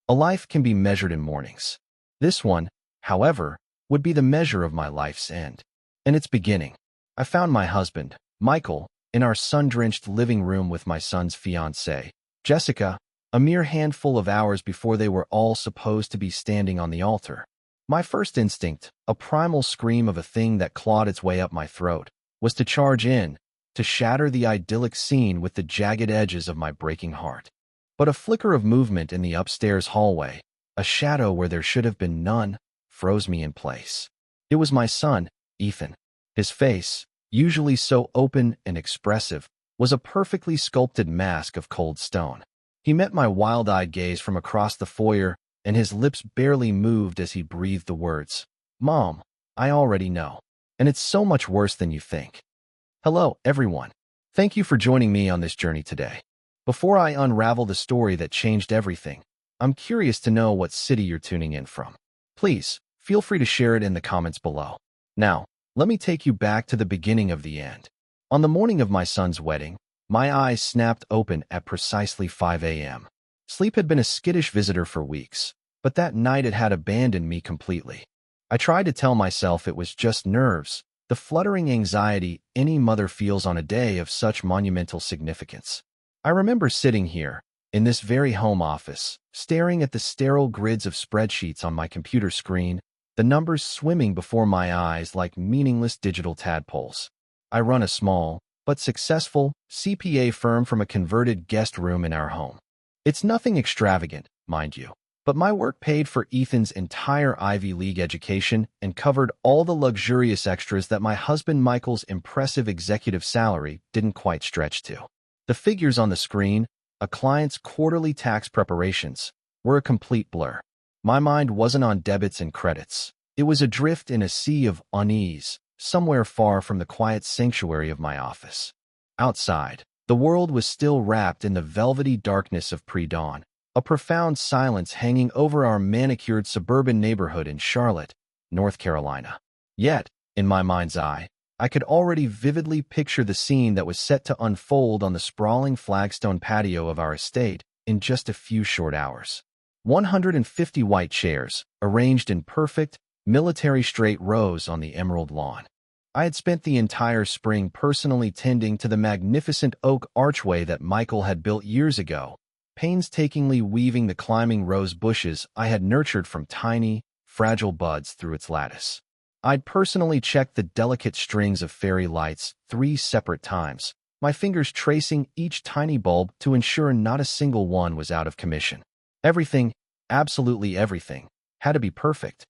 A life can be measured in mornings. This one, however, would be the measure of my life's end. In its beginning, I found my husband, Michael, in our sun-drenched living room with my son's fiancée, Jessica, a mere handful of hours before they were all supposed to be standing on the altar. My first instinct, a primal scream of a thing that clawed its way up my throat, was to charge in, to shatter the idyllic scene with the jagged edges of my breaking heart. But a flicker of movement in the upstairs hallway, a shadow where there should have been none, froze me in place. It was my son, Ethan. His face, usually so open and expressive, was a perfectly sculpted mask of cold stone. He met my wild-eyed gaze from across the foyer, and his lips barely moved as he breathed the words, "Mom, I already know. And it's so much worse than you think." Hello, everyone. Thank you for joining me on this journey today. Before I unravel the story that changed everything, I'm curious to know what city you're tuning in from. Please, feel free to share it in the comments below. Now, let me take you back to the beginning of the end. On the morning of my son's wedding, my eyes snapped open at precisely 5 a.m. Sleep had been a skittish visitor for weeks, but that night it had abandoned me completely. I tried to tell myself it was just nerves, the fluttering anxiety any mother feels on a day of such monumental significance. I remember sitting here, in this very home office, staring at the sterile grids of spreadsheets on my computer screen, the numbers swimming before my eyes like meaningless digital tadpoles. I run a small, but successful, CPA firm from a converted guest room in our home. It's nothing extravagant, mind you, but my work paid for Ethan's entire Ivy League education and covered all the luxurious extras that my husband Michael's impressive executive salary didn't quite stretch to. The figures on the screen, a client's quarterly tax preparations, were a complete blur. My mind wasn't on debits and credits. It was adrift in a sea of unease, somewhere far from the quiet sanctuary of my office. Outside, the world was still wrapped in the velvety darkness of pre-dawn, a profound silence hanging over our manicured suburban neighborhood in Charlotte, North Carolina. Yet, in my mind's eye, I could already vividly picture the scene that was set to unfold on the sprawling flagstone patio of our estate in just a few short hours. 150 white chairs, arranged in perfect, military straight rows on the emerald lawn. I had spent the entire spring personally tending to the magnificent oak archway that Michael had built years ago, painstakingly weaving the climbing rose bushes I had nurtured from tiny, fragile buds through its lattice. I'd personally checked the delicate strings of fairy lights 3 separate times, my fingers tracing each tiny bulb to ensure not a single one was out of commission. Everything, absolutely everything, had to be perfect.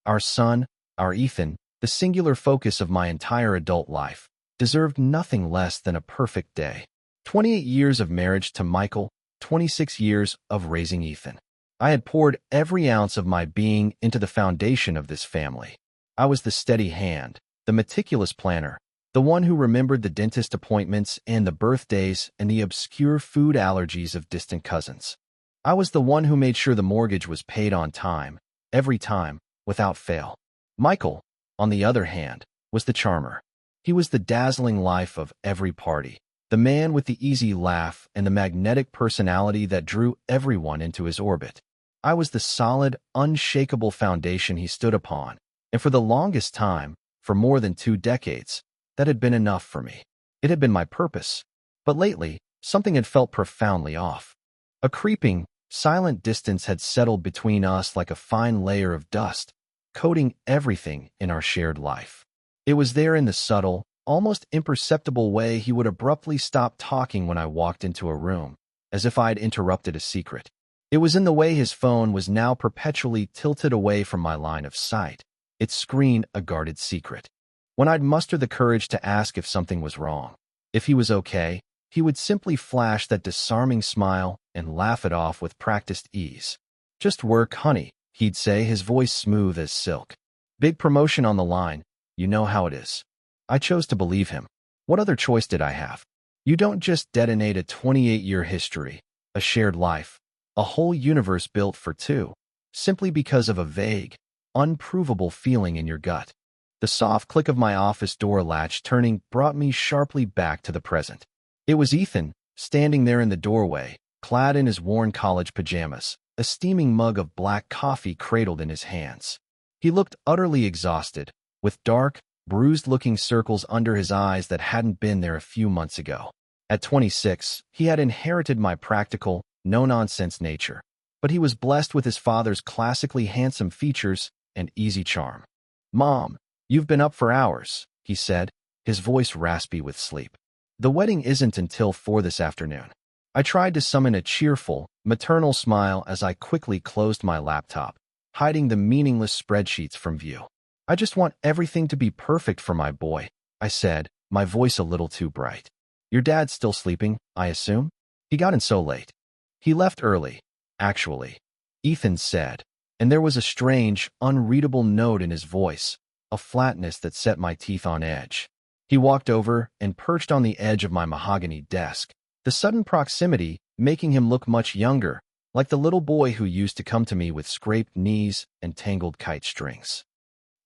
Our son, our Ethan, the singular focus of my entire adult life, deserved nothing less than a perfect day. 28 years of marriage to Michael, 26 years of raising Ethan. I had poured every ounce of my being into the foundation of this family. I was the steady hand, the meticulous planner, the one who remembered the dentist appointments and the birthdays and the obscure food allergies of distant cousins. I was the one who made sure the mortgage was paid on time, every time, without fail. Michael, on the other hand, was the charmer. He was the dazzling life of every party, the man with the easy laugh and the magnetic personality that drew everyone into his orbit. I was the solid, unshakable foundation he stood upon, and for the longest time, for more than 2 decades, that had been enough for me. It had been my purpose. But lately, something had felt profoundly off. A creeping, silent distance had settled between us like a fine layer of dust, coating everything in our shared life. It was there in the subtle, almost imperceptible way he would abruptly stop talking when I walked into a room, as if I'd interrupted a secret. It was in the way his phone was now perpetually tilted away from my line of sight, its screen a guarded secret. When I'd muster the courage to ask if something was wrong, if he was okay, he would simply flash that disarming smile and laugh it off with practiced ease. "Just work, honey," he'd say, his voice smooth as silk. "Big promotion on the line, you know how it is." I chose to believe him. What other choice did I have? You don't just detonate a 28-year history, a shared life, a whole universe built for 2, simply because of a vague, unprovable feeling in your gut. The soft click of my office door latch turning brought me sharply back to the present. It was Ethan, standing there in the doorway, clad in his worn college pajamas, a steaming mug of black coffee cradled in his hands. He looked utterly exhausted, with dark, bruised-looking circles under his eyes that hadn't been there a few months ago. At 26, he had inherited my practical, no-nonsense nature, but he was blessed with his father's classically handsome features and easy charm. "Mom, you've been up for hours," he said, his voice raspy with sleep. "The wedding isn't until 4 this afternoon." I tried to summon a cheerful, maternal smile as I quickly closed my laptop, hiding the meaningless spreadsheets from view. "I just want everything to be perfect for my boy," I said, my voice a little too bright. "Your dad's still sleeping, I assume? He got in so late." "He left early, actually," Ethan said, and there was a strange, unreadable note in his voice, a flatness that set my teeth on edge. He walked over and perched on the edge of my mahogany desk, the sudden proximity making him look much younger, like the little boy who used to come to me with scraped knees and tangled kite strings.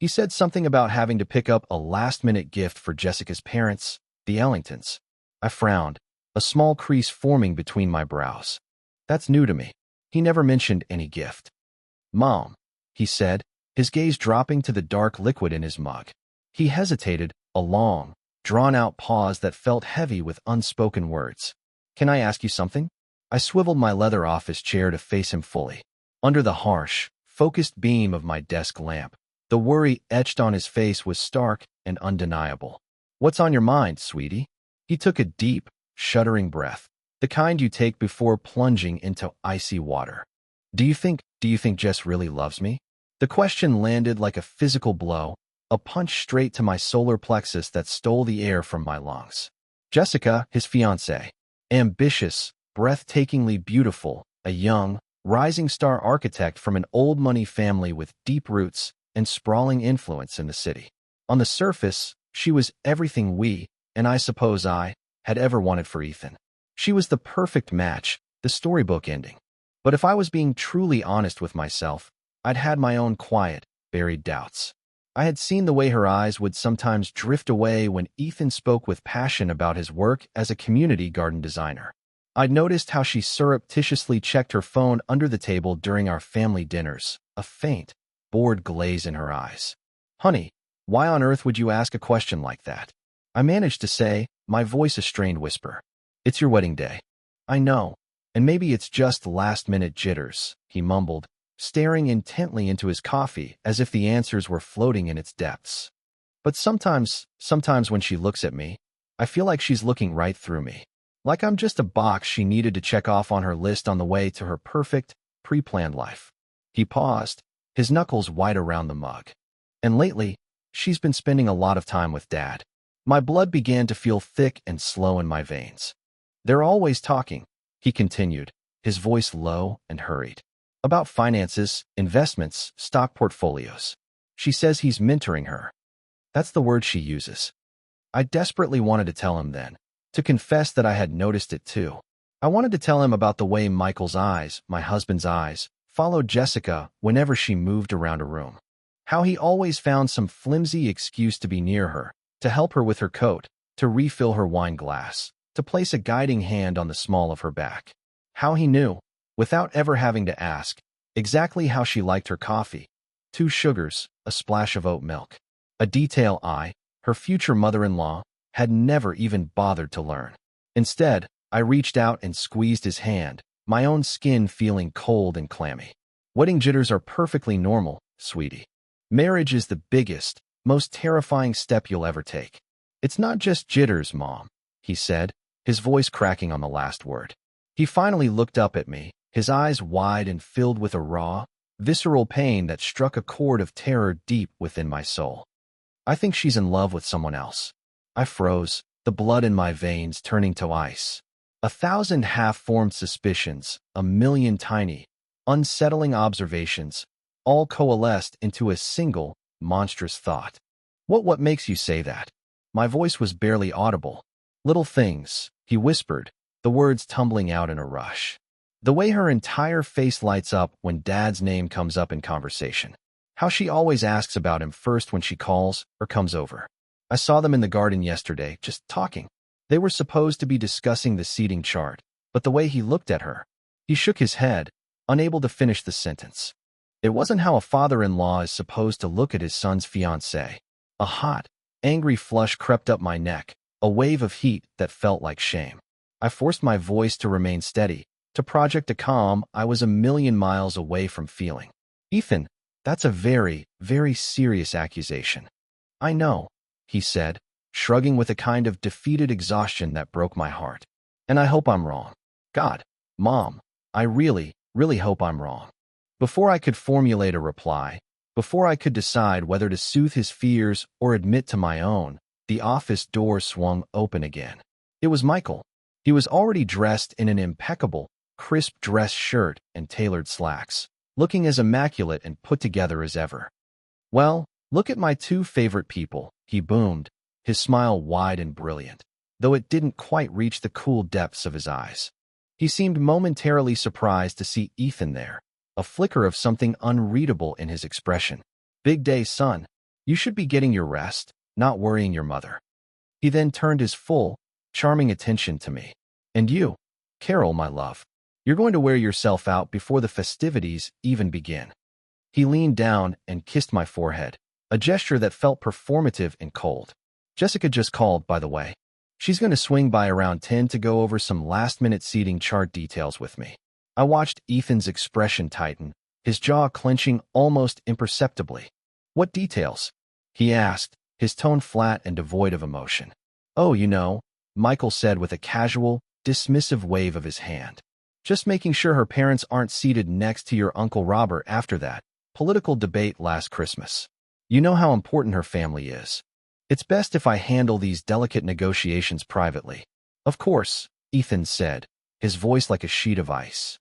He said something about having to pick up a last-minute gift for Jessica's parents, the Ellingtons. I frowned, a small crease forming between my brows. That's new to me. He never mentioned any gift. "Mom," he said, his gaze dropping to the dark liquid in his mug. He hesitated, a long, drawn-out pause that felt heavy with unspoken words. "Can I ask you something?" I swiveled my leather office chair to face him fully. Under the harsh, focused beam of my desk lamp, the worry etched on his face was stark and undeniable. "What's on your mind, sweetie?" He took a deep, shuddering breath, the kind you take before plunging into icy water. Do you think Jess really loves me?" The question landed like a physical blow, a punch straight to my solar plexus that stole the air from my lungs. Jessica, his fiancée, ambitious, breathtakingly beautiful, a young, rising star architect from an old money family with deep roots and sprawling influence in the city. On the surface, she was everything we, and I suppose I, had ever wanted for Ethan. She was the perfect match, the storybook ending. But if I was being truly honest with myself, I'd had my own quiet, buried doubts. I had seen the way her eyes would sometimes drift away when Ethan spoke with passion about his work as a community garden designer. I'd noticed how she surreptitiously checked her phone under the table during our family dinners, a faint, bored glaze in her eyes. "Honey, why on earth would you ask a question like that?" I managed to say, my voice a strained whisper. "It's your wedding day." "I know, and maybe it's just last-minute jitters," he mumbled, staring intently into his coffee as if the answers were floating in its depths. "But sometimes when she looks at me, I feel like she's looking right through me. Like I'm just a box she needed to check off on her list on the way to her perfect, pre-planned life." He paused, his knuckles white around the mug. "And lately, she's been spending a lot of time with Dad." My blood began to feel thick and slow in my veins. "They're always talking," he continued, his voice low and hurried. "About finances, investments, stock portfolios. She says he's mentoring her. That's the word she uses." I desperately wanted to tell him then, to confess that I had noticed it too. I wanted to tell him about the way Michael's eyes, my husband's eyes, followed Jessica whenever she moved around a room. How he always found some flimsy excuse to be near her, to help her with her coat, to refill her wine glass, to place a guiding hand on the small of her back. How he knew, without ever having to ask, exactly how she liked her coffee. 2 sugars, a splash of oat milk. A detail I, her future mother-in-law, had never even bothered to learn. Instead, I reached out and squeezed his hand, my own skin feeling cold and clammy. "Wedding jitters are perfectly normal, sweetie. Marriage is the biggest, most terrifying step you'll ever take." "It's not just jitters, Mom," he said, his voice cracking on the last word. He finally looked up at me, his eyes wide and filled with a raw, visceral pain that struck a chord of terror deep within my soul. "I think she's in love with someone else." I froze, the blood in my veins turning to ice. 1,000 half-formed suspicions, a million tiny, unsettling observations, all coalesced into a single, monstrous thought. What makes you say that?" My voice was barely audible. "Little things," he whispered, the words tumbling out in a rush. "The way her entire face lights up when Dad's name comes up in conversation. How she always asks about him first when she calls or comes over. I saw them in the garden yesterday, just talking. They were supposed to be discussing the seating chart, but the way he looked at her." He shook his head, unable to finish the sentence. It wasn't how a father-in-law is supposed to look at his son's fiancée. A hot, angry flush crept up my neck, a wave of heat that felt like shame. I forced my voice to remain steady, to project a calm I was a million miles away from feeling. Ethan, that's a very, very serious accusation. I know, he said, shrugging with a kind of defeated exhaustion that broke my heart. And I hope I'm wrong. God, Mom, I really, really hope I'm wrong. Before I could formulate a reply, before I could decide whether to soothe his fears or admit to my own, the office door swung open again. It was Michael. He was already dressed in an impeccable, crisp dress shirt and tailored slacks, looking as immaculate and put together as ever. Well, look at my two favorite people, he boomed, his smile wide and brilliant, though it didn't quite reach the cool depths of his eyes. He seemed momentarily surprised to see Ethan there, a flicker of something unreadable in his expression. Big day, son. You should be getting your rest, not worrying your mother. He then turned his full, charming attention to me. And you, Carol, my love, you're going to wear yourself out before the festivities even begin. He leaned down and kissed my forehead, a gesture that felt performative and cold. Jessica just called, by the way. She's going to swing by around 10 to go over some last-minute seating chart details with me. I watched Ethan's expression tighten, his jaw clenching almost imperceptibly. What details? He asked, his tone flat and devoid of emotion. Oh, Michael said with a casual, dismissive wave of his hand. Just making sure her parents aren't seated next to your Uncle Robert after that political debate last Christmas. You know how important her family is. It's best if I handle these delicate negotiations privately. Of course, Ethan said, his voice like a sheet of ice.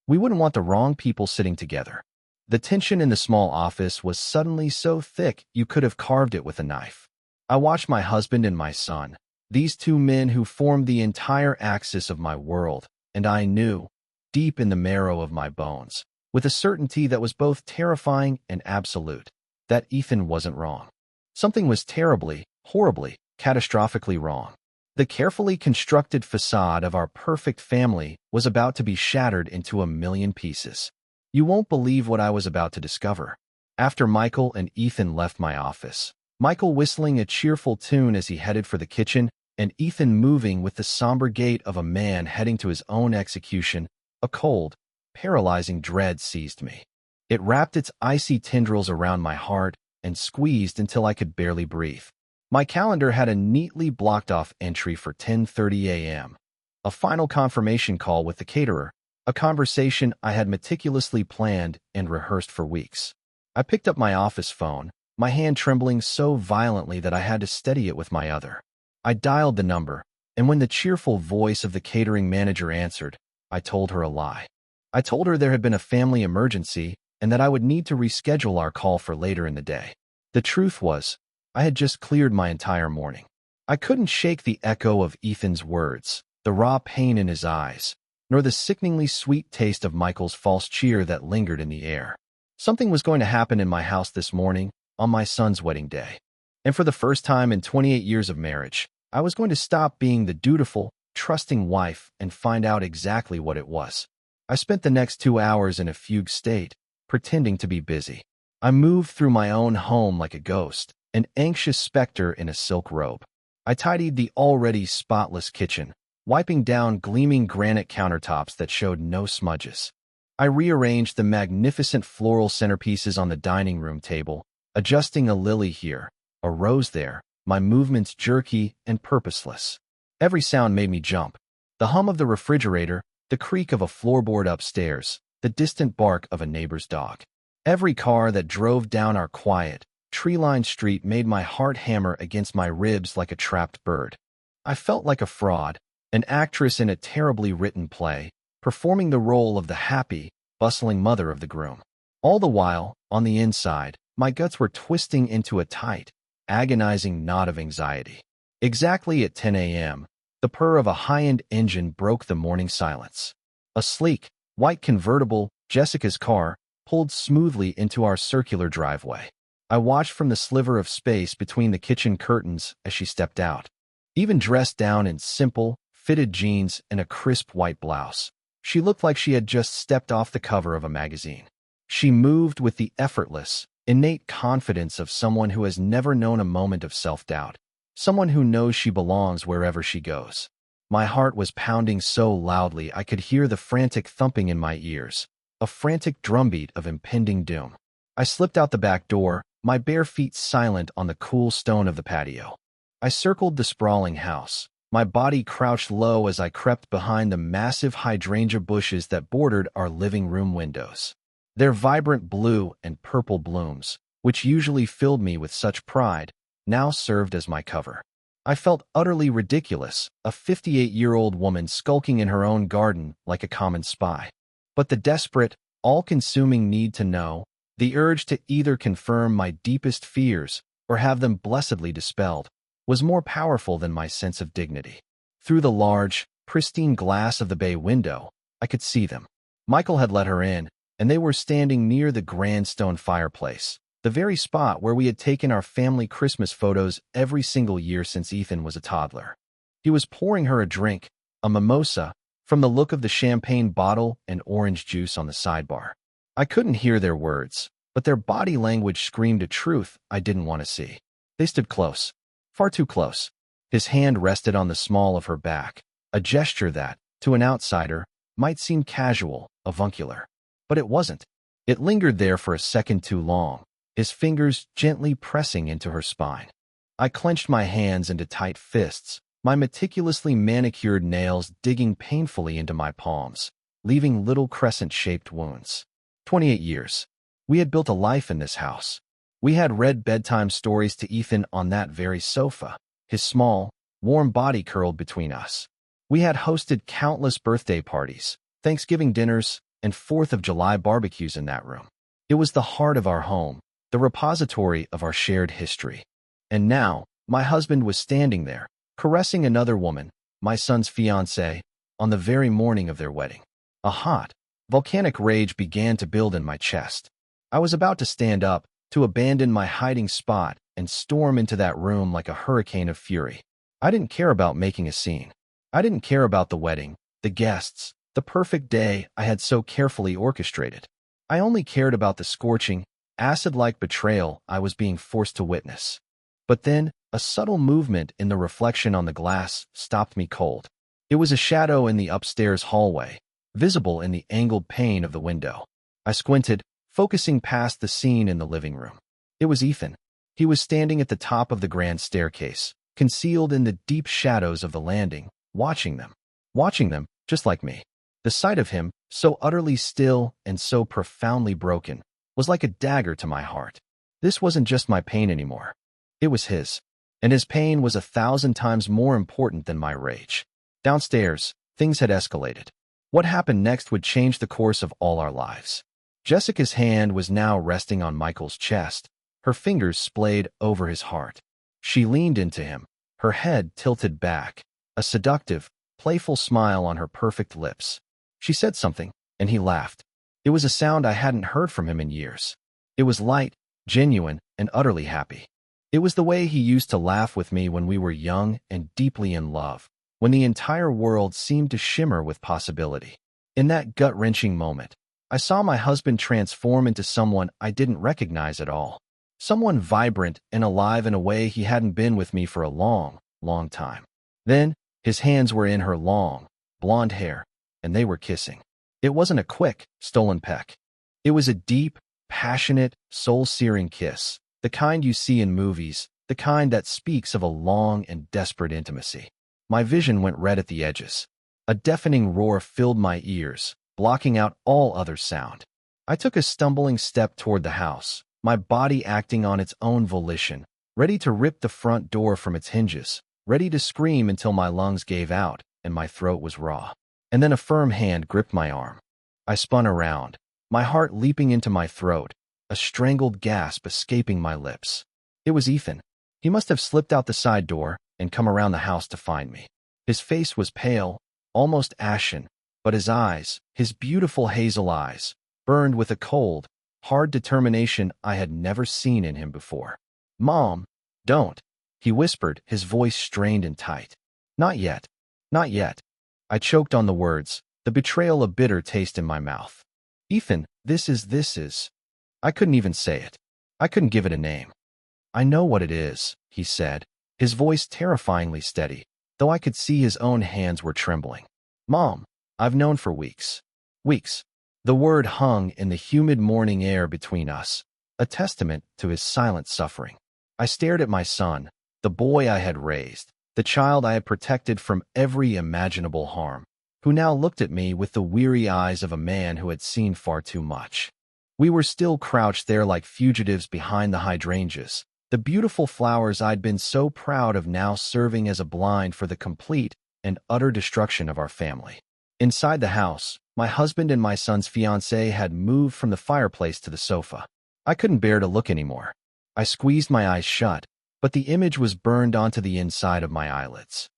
We wouldn't want the wrong people sitting together. The tension in the small office was suddenly so thick you could have carved it with a knife. I watched my husband and my son, these two men who formed the entire axis of my world, and I knew, deep in the marrow of my bones, with a certainty that was both terrifying and absolute, that Ethan wasn't wrong. Something was terribly, horribly, catastrophically wrong. The carefully constructed facade of our perfect family was about to be shattered into a million pieces. You won't believe what I was about to discover. After Michael and Ethan left my office, Michael whistling a cheerful tune as he headed for the kitchen, and Ethan moving with the somber gait of a man heading to his own execution, a cold, paralyzing dread seized me. It wrapped its icy tendrils around my heart and squeezed until I could barely breathe. My calendar had a neatly blocked-off entry for 10:30 a.m. A final confirmation call with the caterer, a conversation I had meticulously planned and rehearsed for weeks. I picked up my office phone, my hand trembling so violently that I had to steady it with my other. I dialed the number, and when the cheerful voice of the catering manager answered, I told her a lie. I told her there had been a family emergency and that I would need to reschedule our call for later in the day. The truth was, I had just cleared my entire morning. I couldn't shake the echo of Ethan's words, the raw pain in his eyes, nor the sickeningly sweet taste of Michael's false cheer that lingered in the air. Something was going to happen in my house this morning, on my son's wedding day. And for the first time in 28 years of marriage, I was going to stop being the dutiful, trusting wife and find out exactly what it was. I spent the next 2 hours in a fugue state, pretending to be busy. I moved through my own home like a ghost, an anxious specter in a silk robe. I tidied the already spotless kitchen, wiping down gleaming granite countertops that showed no smudges. I rearranged the magnificent floral centerpieces on the dining room table, adjusting a lily here, a rose there, my movements jerky and purposeless. Every sound made me jump. The hum of the refrigerator, the creak of a floorboard upstairs, the distant bark of a neighbor's dog. Every car that drove down our quiet, tree-lined street made my heart hammer against my ribs like a trapped bird. I felt like a fraud, an actress in a terribly written play, performing the role of the happy, bustling mother of the groom. All the while, on the inside, my guts were twisting into a tight, agonizing knot of anxiety. Exactly at 10 a.m., the purr of a high-end engine broke the morning silence. A sleek, white convertible, Jessica's car, pulled smoothly into our circular driveway. I watched from the sliver of space between the kitchen curtains as she stepped out. Even dressed down in simple, fitted jeans and a crisp white blouse, She looked like she had just stepped off the cover of a magazine. She moved with the effortless, innate confidence of someone who has never known a moment of self-doubt, someone who knows she belongs wherever she goes. My heart was pounding so loudly I could hear the frantic thumping in my ears, a frantic drumbeat of impending doom. I slipped out the back door, my bare feet silent on the cool stone of the patio. I circled the sprawling house, my body crouched low as I crept behind the massive hydrangea bushes that bordered our living room windows. Their vibrant blue and purple blooms, which usually filled me with such pride, now served as my cover. I felt utterly ridiculous, a 58-year-old woman skulking in her own garden like a common spy. But the desperate, all-consuming need to know, the urge to either confirm my deepest fears or have them blessedly dispelled, was more powerful than my sense of dignity. Through the large, pristine glass of the bay window, I could see them. Michael had let her in, and they were standing near the grand stone fireplace, the very spot where we had taken our family Christmas photos every single year since Ethan was a toddler. He was pouring her a drink, a mimosa, from the look of the champagne bottle and orange juice on the sidebar. I couldn't hear their words, but their body language screamed a truth I didn't want to see. They stood close, far too close. His hand rested on the small of her back, a gesture that, to an outsider, might seem casual, avuncular. But it wasn't. It lingered there for a second too long, his fingers gently pressing into her spine. I clenched my hands into tight fists, my meticulously manicured nails digging painfully into my palms, leaving little crescent-shaped wounds. 28 years. We had built a life in this house. We had read bedtime stories to Ethan on that very sofa, his small, warm body curled between us. We had hosted countless birthday parties, Thanksgiving dinners, and 4th of July barbecues in that room. It was the heart of our home, the repository of our shared history. And now, my husband was standing there, caressing another woman, my son's fiancée, on the very morning of their wedding. A hot, volcanic rage began to build in my chest. I was about to stand up, to abandon my hiding spot and storm into that room like a hurricane of fury. I didn't care about making a scene. I didn't care about the wedding, the guests, the perfect day I had so carefully orchestrated. I only cared about the scorching, acid-like betrayal I was being forced to witness. But then, a subtle movement in the reflection on the glass stopped me cold. It was a shadow in the upstairs hallway, visible in the angled pane of the window. I squinted, focusing past the scene in the living room. It was Ethan. He was standing at the top of the grand staircase, concealed in the deep shadows of the landing, watching them. Watching them, just like me. The sight of him, so utterly still and so profoundly broken, was like a dagger to my heart. This wasn't just my pain anymore. It was his. And his pain was 1,000 times more important than my rage. Downstairs, things had escalated. What happened next would change the course of all our lives. Jessica's hand was now resting on Michael's chest, her fingers splayed over his heart. She leaned into him, her head tilted back, a seductive, playful smile on her perfect lips. She said something, and he laughed. It was a sound I hadn't heard from him in years. It was light, genuine, and utterly happy. It was the way he used to laugh with me when we were young and deeply in love, when the entire world seemed to shimmer with possibility. In that gut-wrenching moment, I saw my husband transform into someone I didn't recognize at all. Someone vibrant and alive in a way he hadn't been with me for a long, long time. Then, his hands were in her long, blonde hair, and they were kissing. It wasn't a quick, stolen peck. It was a deep, passionate, soul-searing kiss, the kind you see in movies, the kind that speaks of a long and desperate intimacy. My vision went red at the edges. A deafening roar filled my ears, blocking out all other sound. I took a stumbling step toward the house, my body acting on its own volition, ready to rip the front door from its hinges, ready to scream until my lungs gave out and my throat was raw. And then a firm hand gripped my arm. I spun around, my heart leaping into my throat, a strangled gasp escaping my lips. It was Ethan. He must have slipped out the side door and come around the house to find me. His face was pale, almost ashen, but his eyes, his beautiful hazel eyes, burned with a cold, hard determination I had never seen in him before. "Mom, don't," he whispered, his voice strained and tight. "Not yet. Not yet." I choked on the words, the betrayal a bitter taste in my mouth. Ethan, this is. I couldn't even say it. I couldn't give it a name. I know what it is, he said, his voice terrifyingly steady, though I could see his own hands were trembling. Mom, I've known for weeks. Weeks. The word hung in the humid morning air between us, a testament to his silent suffering. I stared at my son, the boy I had raised, the child I had protected from every imaginable harm, who now looked at me with the weary eyes of a man who had seen far too much. We were still crouched there like fugitives behind the hydrangeas, the beautiful flowers I'd been so proud of now serving as a blind for the complete and utter destruction of our family. Inside the house, my husband and my son's fiancée had moved from the fireplace to the sofa. I couldn't bear to look anymore. I squeezed my eyes shut, but the image was burned onto the inside of my eyelids.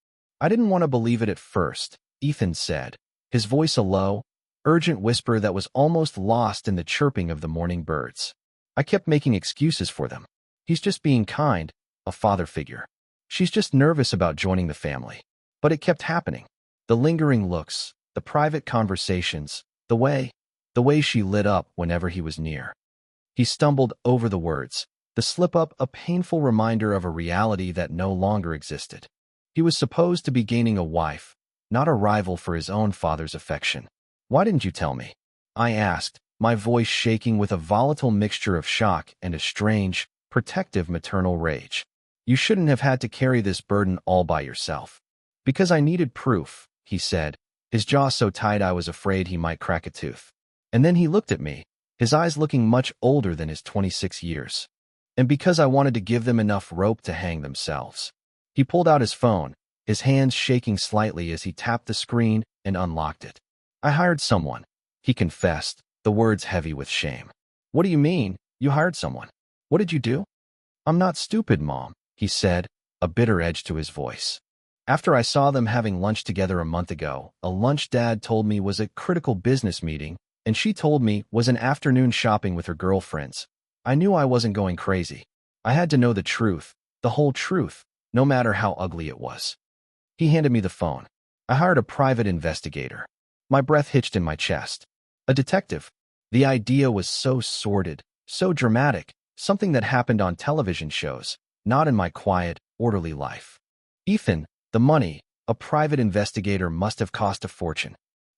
I didn't want to believe it at first, Ethan said, his voice a low, urgent whisper that was almost lost in the chirping of the morning birds. I kept making excuses for them. He's just being kind, a father figure. She's just nervous about joining the family. But it kept happening. The lingering looks, the private conversations, the way she lit up whenever he was near. He stumbled over the words, the slip-up a painful reminder of a reality that no longer existed. He was supposed to be gaining a wife, not a rival for his own father's affection. Why didn't you tell me? I asked, my voice shaking with a volatile mixture of shock and a strange, protective maternal rage. You shouldn't have had to carry this burden all by yourself. Because I needed proof, he said, his jaw so tight I was afraid he might crack a tooth. And then he looked at me, his eyes looking much older than his 26 years. And because I wanted to give them enough rope to hang themselves. He pulled out his phone, his hands shaking slightly as he tapped the screen and unlocked it. I hired someone, he confessed, the words heavy with shame. What do you mean, you hired someone? What did you do? I'm not stupid, Mom, he said, a bitter edge to his voice. After I saw them having lunch together a month ago, a lunch Dad told me was a critical business meeting, and she told me was an afternoon shopping with her girlfriends. I knew I wasn't going crazy. I had to know the truth, the whole truth, no matter how ugly it was. He handed me the phone. I hired a private investigator. My breath hitched in my chest. A detective. The idea was so sordid, so dramatic, something that happened on television shows, not in my quiet, orderly life. Ethan, the money, a private investigator must have cost a fortune.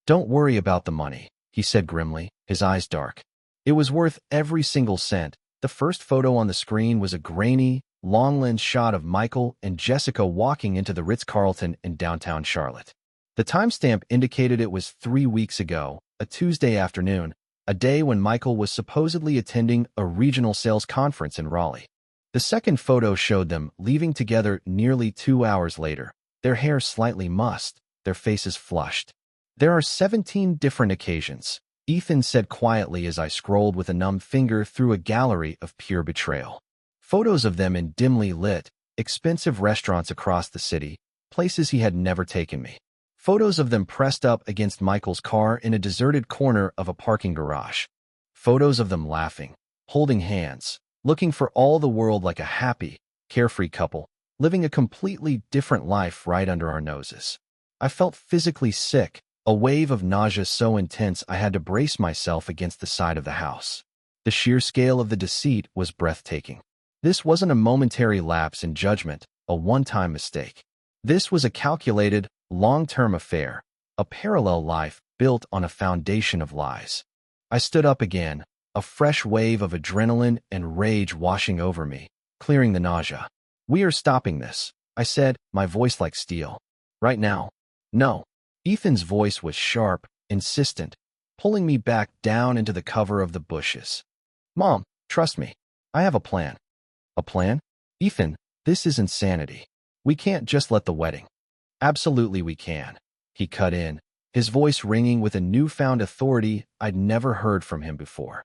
Don't worry about the money, he said grimly, his eyes dark. It was worth every single cent. The first photo on the screen was a grainy, long-lens shot of Michael and Jessica walking into the Ritz-Carlton in downtown Charlotte. The timestamp indicated it was 3 weeks ago, a Tuesday afternoon, a day when Michael was supposedly attending a regional sales conference in Raleigh. The second photo showed them leaving together nearly 2 hours later, their hair slightly mussed, their faces flushed. There are 17 different occasions, Ethan said quietly as I scrolled with a numb finger through a gallery of pure betrayal. Photos of them in dimly lit, expensive restaurants across the city, places he had never taken me. Photos of them pressed up against Michael's car in a deserted corner of a parking garage. Photos of them laughing, holding hands, looking for all the world like a happy, carefree couple, living a completely different life right under our noses. I felt physically sick, a wave of nausea so intense I had to brace myself against the side of the house. The sheer scale of the deceit was breathtaking. This wasn't a momentary lapse in judgment, a one-time mistake. This was a calculated, long-term affair, a parallel life built on a foundation of lies. I stood up again, a fresh wave of adrenaline and rage washing over me, clearing the nausea. We are stopping this, I said, my voice like steel. Right now. No. Ethan's voice was sharp, insistent, pulling me back down into the cover of the bushes. Mom, trust me. I have a plan. A plan? Ethan, this is insanity. We can't just let the wedding. Absolutely we can. He cut in, his voice ringing with a newfound authority I'd never heard from him before.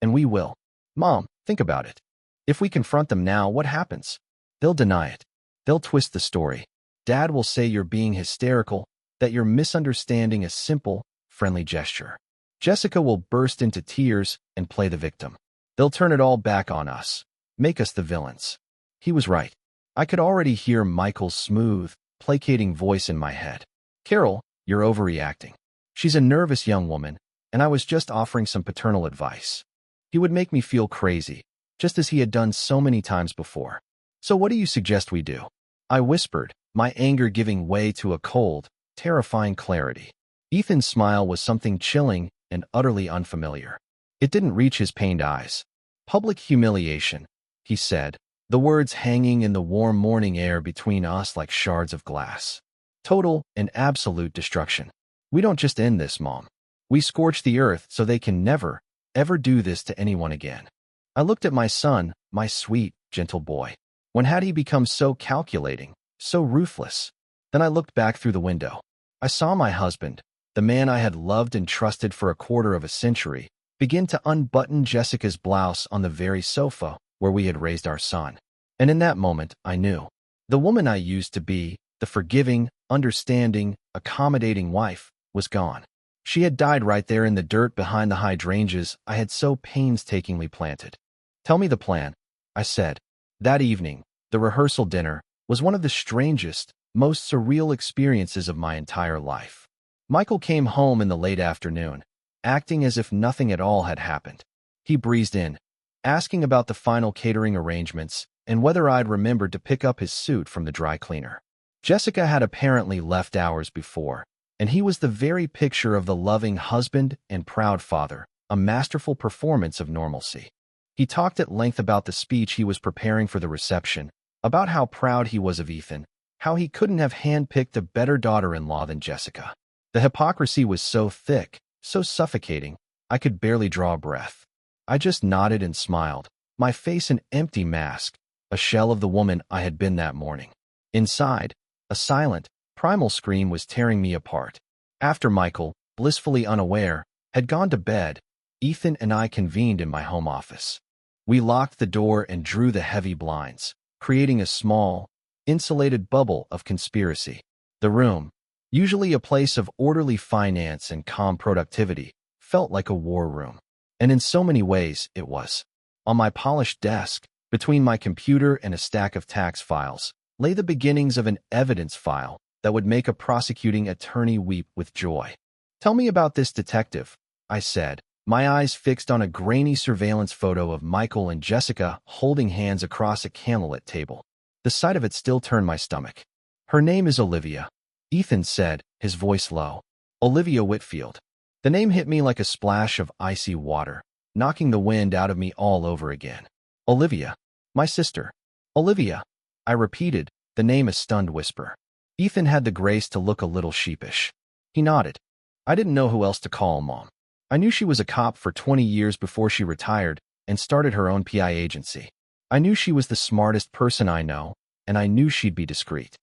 And we will. Mom, think about it. If we confront them now, what happens? They'll deny it. They'll twist the story. Dad will say you're being hysterical, that you're misunderstanding a simple, friendly gesture. Jessica will burst into tears and play the victim. They'll turn it all back on us, make us the villains. He was right. I could already hear Michael's smooth, placating voice in my head. Carol, you're overreacting. She's a nervous young woman, and I was just offering some paternal advice. He would make me feel crazy, just as he had done so many times before. So what do you suggest we do? I whispered, my anger giving way to a cold, terrifying clarity. Ethan's smile was something chilling and utterly unfamiliar. It didn't reach his pained eyes. Public humiliation, he said, the words hanging in the warm morning air between us like shards of glass. Total and absolute destruction. We don't just end this, Mom. We scorch the earth so they can never, ever do this to anyone again. I looked at my son, my sweet, gentle boy. When had he become so calculating, so ruthless? Then I looked back through the window. I saw my husband, the man I had loved and trusted for a quarter of a century, begin to unbutton Jessica's blouse on the very sofa where we had raised our son. And in that moment, I knew. The woman I used to be, the forgiving, understanding, accommodating wife, was gone. She had died right there in the dirt behind the hydrangeas I had so painstakingly planted. Tell me the plan, I said. That evening, the rehearsal dinner, was one of the strangest, most surreal experiences of my entire life. Michael came home in the late afternoon, acting as if nothing at all had happened. He breezed in, asking about the final catering arrangements and whether I'd remembered to pick up his suit from the dry cleaner. Jessica had apparently left hours before, and he was the very picture of the loving husband and proud father, a masterful performance of normalcy. He talked at length about the speech he was preparing for the reception, about how proud he was of Ethan, how he couldn't have handpicked a better daughter-in-law than Jessica. The hypocrisy was so thick, so suffocating, I could barely draw a breath. I just nodded and smiled, my face an empty mask, a shell of the woman I had been that morning. Inside, a silent, primal scream was tearing me apart. After Michael, blissfully unaware, had gone to bed, Ethan and I convened in my home office. We locked the door and drew the heavy blinds, creating a small, insulated bubble of conspiracy. The room, usually a place of orderly finance and calm productivity, felt like a war room. And in so many ways, it was. On my polished desk, between my computer and a stack of tax files, lay the beginnings of an evidence file that would make a prosecuting attorney weep with joy. Tell me about this detective, I said, my eyes fixed on a grainy surveillance photo of Michael and Jessica holding hands across a candlelit table. The sight of it still turned my stomach. Her name is Olivia, Ethan said, his voice low. Olivia Whitfield. The name hit me like a splash of icy water, knocking the wind out of me all over again. Olivia. My sister. Olivia. I repeated, the name a stunned whisper. Ethan had the grace to look a little sheepish. He nodded. I didn't know who else to call Mom. I knew she was a cop for 20 years before she retired and started her own PI agency. I knew she was the smartest person I know, and I knew she'd be discreet.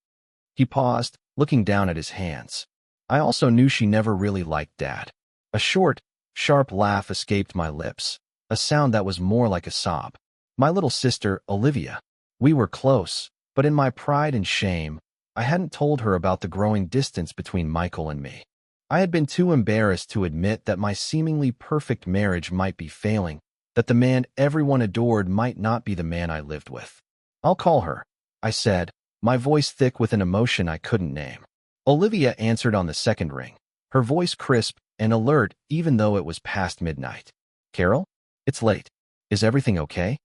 He paused, looking down at his hands. I also knew she never really liked Dad. A short, sharp laugh escaped my lips, a sound that was more like a sob. My little sister, Olivia. We were close, but in my pride and shame, I hadn't told her about the growing distance between Michael and me. I had been too embarrassed to admit that my seemingly perfect marriage might be failing, that the man everyone adored might not be the man I lived with. I'll call her, I said, my voice thick with an emotion I couldn't name. Olivia answered on the second ring, her voice crisp and alert even though it was past midnight. Carol? It's late. Is everything okay?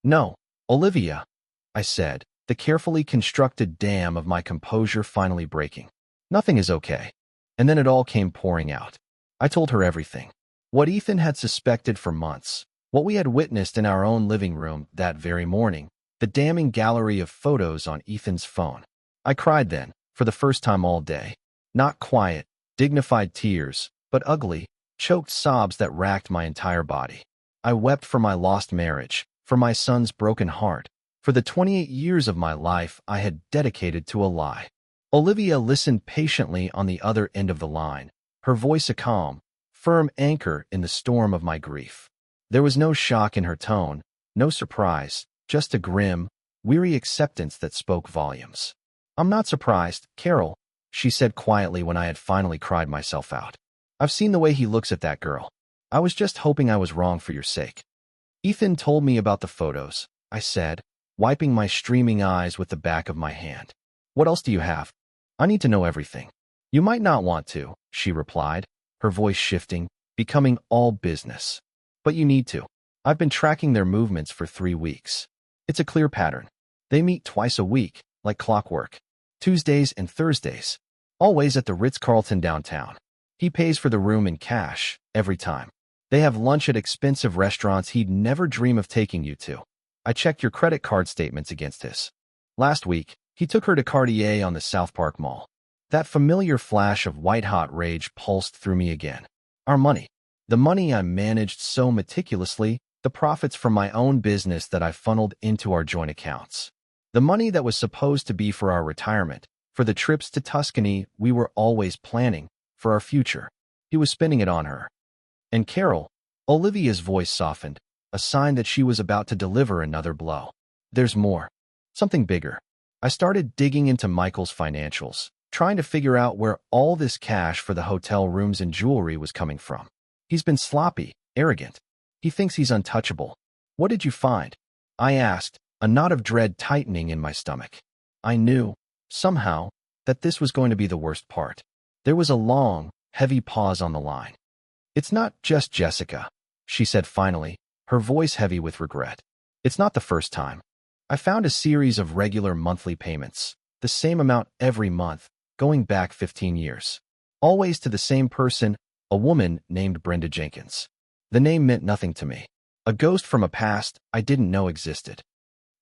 No, Olivia, I said, the carefully constructed dam of my composure finally breaking. Nothing is okay. And then it all came pouring out. I told her everything. What Ethan had suspected for months, what we had witnessed in our own living room that very morning, the damning gallery of photos on Ethan's phone. I cried then, for the first time all day. Not quiet, dignified tears, but ugly, choked sobs that racked my entire body. I wept for my lost marriage, for my son's broken heart, for the 28 years of my life I had dedicated to a lie. Olivia listened patiently on the other end of the line, her voice a calm, firm anchor in the storm of my grief. There was no shock in her tone, no surprise, just a grim, weary acceptance that spoke volumes. I'm not surprised, Carol, she said quietly when I had finally cried myself out. I've seen the way he looks at that girl. I was just hoping I was wrong for your sake. Ethan told me about the photos, I said, wiping my streaming eyes with the back of my hand. What else do you have? I need to know everything. You might not want to, she replied. her voice shifting, becoming all business. But you need to. I've been tracking their movements for 3 weeks. It's a clear pattern. They meet twice a week, like clockwork. Tuesdays and Thursdays. Always at the Ritz-Carlton downtown. He pays for the room in cash, every time. They have lunch at expensive restaurants he'd never dream of taking you to. I checked your credit card statements against his. Last week, he took her to Cartier on the South Park Mall. That familiar flash of white-hot rage pulsed through me again. Our money. The money I managed so meticulously, the profits from my own business that I funneled into our joint accounts. The money that was supposed to be for our retirement, for the trips to Tuscany we were always planning, for our future. He was spending it on her. And Carol, Olivia's voice softened, a sign that she was about to deliver another blow. There's more. Something bigger. I started digging into Michael's financials, trying to figure out where all this cash for the hotel rooms and jewelry was coming from. He's been sloppy, arrogant. He thinks he's untouchable. What did you find? I asked, a knot of dread tightening in my stomach. I knew, somehow, that this was going to be the worst part. There was a long, heavy pause on the line. It's not just Jessica, she said finally, her voice heavy with regret. It's not the first time. I found a series of regular monthly payments, the same amount every month, going back 15 years. Always to the same person, a woman named Brenda Jenkins. The name meant nothing to me. A ghost from a past I didn't know existed.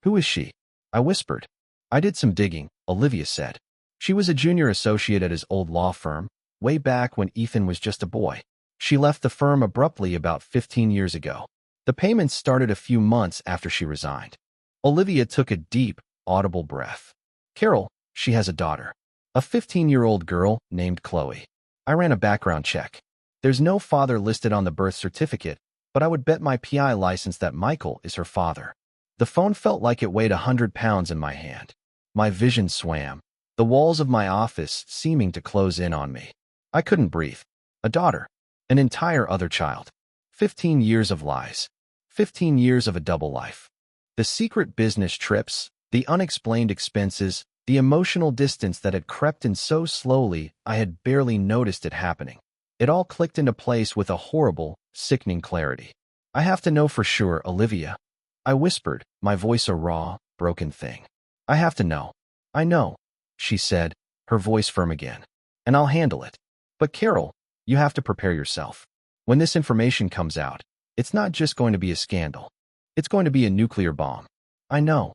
Who is she? I whispered. I did some digging, Olivia said. She was a junior associate at his old law firm, way back when Ethan was just a boy. She left the firm abruptly about 15 years ago. The payments started a few months after she resigned. Olivia took a deep, audible breath. Carol, she has a daughter. A 15-year-old girl named Chloe. I ran a background check. There's no father listed on the birth certificate, but I would bet my PI license that Michael is her father. The phone felt like it weighed 100 pounds in my hand. My vision swam, the walls of my office seeming to close in on me. I couldn't breathe. A daughter. An entire other child. 15 years of lies. 15 years of a double life. The secret business trips, the unexplained expenses, the emotional distance that had crept in so slowly I had barely noticed it happening. It all clicked into place with a horrible, sickening clarity. I have to know for sure, Olivia. I whispered, my voice a raw, broken thing. I have to know. I know, she said, her voice firm again. And I'll handle it. But Carol, you have to prepare yourself. When this information comes out, it's not just going to be a scandal. It's going to be a nuclear bomb. I know,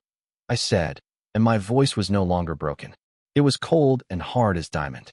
I said, and my voice was no longer broken. It was cold and hard as diamond.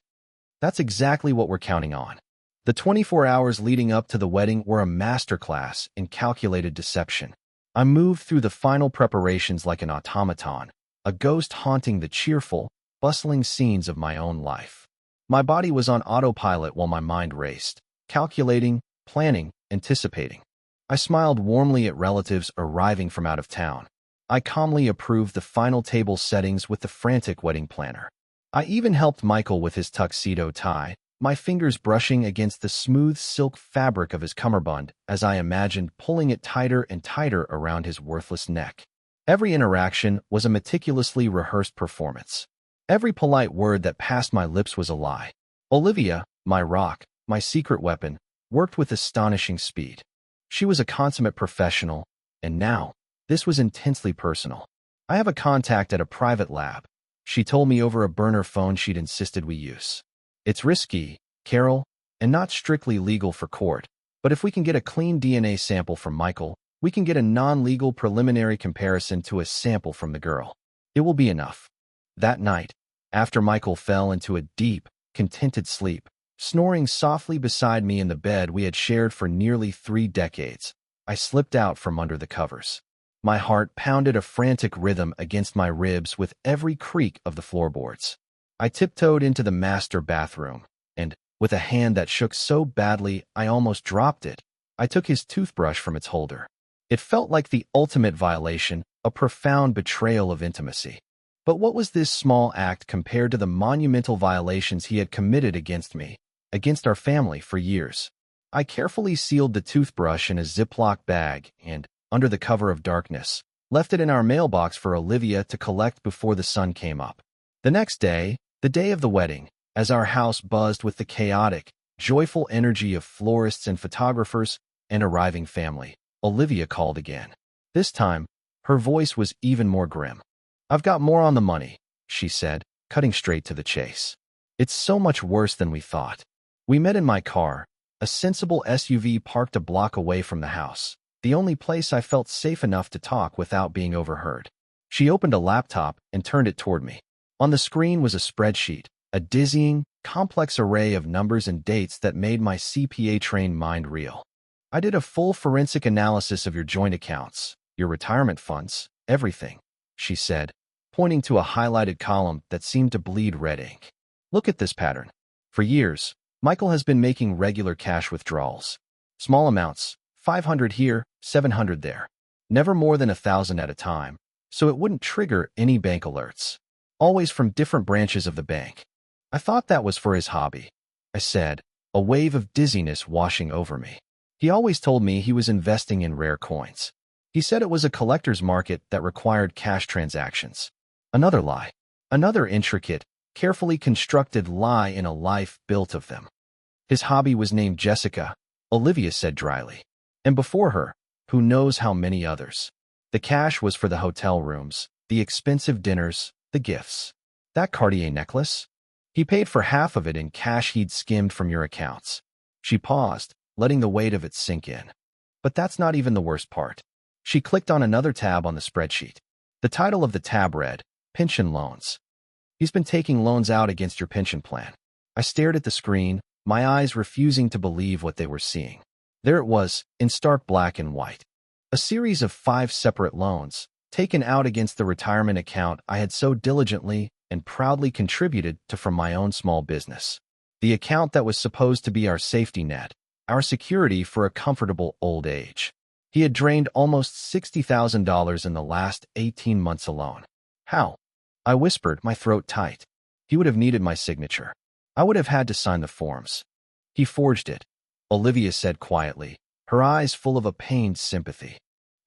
That's exactly what we're counting on. The 24 hours leading up to the wedding were a masterclass in calculated deception. I moved through the final preparations like an automaton, a ghost haunting the cheerful, bustling scenes of my own life. My body was on autopilot while my mind raced, calculating, planning, anticipating. I smiled warmly at relatives arriving from out of town. I calmly approved the final table settings with the frantic wedding planner. I even helped Michael with his tuxedo tie, my fingers brushing against the smooth silk fabric of his cummerbund as I imagined pulling it tighter and tighter around his worthless neck. Every interaction was a meticulously rehearsed performance. Every polite word that passed my lips was a lie. Olivia, my rock, my secret weapon, worked with astonishing speed. She was a consummate professional, and now, this was intensely personal. I have a contact at a private lab. She told me over a burner phone she'd insisted we use. It's risky, Carol, and not strictly legal for court, but if we can get a clean DNA sample from Michael, we can get a non-legal preliminary comparison to a sample from the girl. It will be enough. That night, after Michael fell into a deep, contented sleep, snoring softly beside me in the bed we had shared for nearly 3 decades, I slipped out from under the covers. My heart pounded a frantic rhythm against my ribs with every creak of the floorboards. I tiptoed into the master bathroom, and, with a hand that shook so badly I almost dropped it, I took his toothbrush from its holder. It felt like the ultimate violation, a profound betrayal of intimacy. But what was this small act compared to the monumental violations he had committed against me, against our family for years? I carefully sealed the toothbrush in a Ziploc bag and, under the cover of darkness, left it in our mailbox for Olivia to collect before the sun came up. The next day, the day of the wedding, as our house buzzed with the chaotic, joyful energy of florists and photographers and arriving family. Olivia called again. This time, her voice was even more grim. "I've got more on the money," she said, cutting straight to the chase. "It's so much worse than we thought." We met in my car, a sensible SUV parked a block away from the house, the only place I felt safe enough to talk without being overheard. She opened a laptop and turned it toward me. On the screen was a spreadsheet, a dizzying, complex array of numbers and dates that made my CPA-trained mind reel. "I did a full forensic analysis of your joint accounts, your retirement funds, everything," she said, pointing to a highlighted column that seemed to bleed red ink. "Look at this pattern. For years, Michael has been making regular cash withdrawals. Small amounts, 500 here, 700 there. Never more than 1,000 at a time, so it wouldn't trigger any bank alerts. Always from different branches of the bank. I thought that was for his hobby," I said, a wave of dizziness washing over me. "He always told me he was investing in rare coins. He said it was a collector's market that required cash transactions." Another lie. Another intricate, carefully constructed lie in a life built of them. "His hobby was named Jessica," Olivia said dryly. "And before her, who knows how many others. The cash was for the hotel rooms, the expensive dinners, the gifts. That Cartier necklace? He paid for half of it in cash he'd skimmed from your accounts." She paused, letting the weight of it sink in. "But that's not even the worst part." She clicked on another tab on the spreadsheet. The title of the tab read, "Pension Loans." "He's been taking loans out against your pension plan." I stared at the screen, my eyes refusing to believe what they were seeing. There it was, in stark black and white. A series of 5 separate loans, taken out against the retirement account I had so diligently and proudly contributed to from my own small business. The account that was supposed to be our safety net, our security for a comfortable old age. He had drained almost $60,000 in the last 18 months alone. "How?" I whispered, my throat tight. "He would have needed my signature. I would have had to sign the forms." "He forged it," Olivia said quietly, her eyes full of a pained sympathy.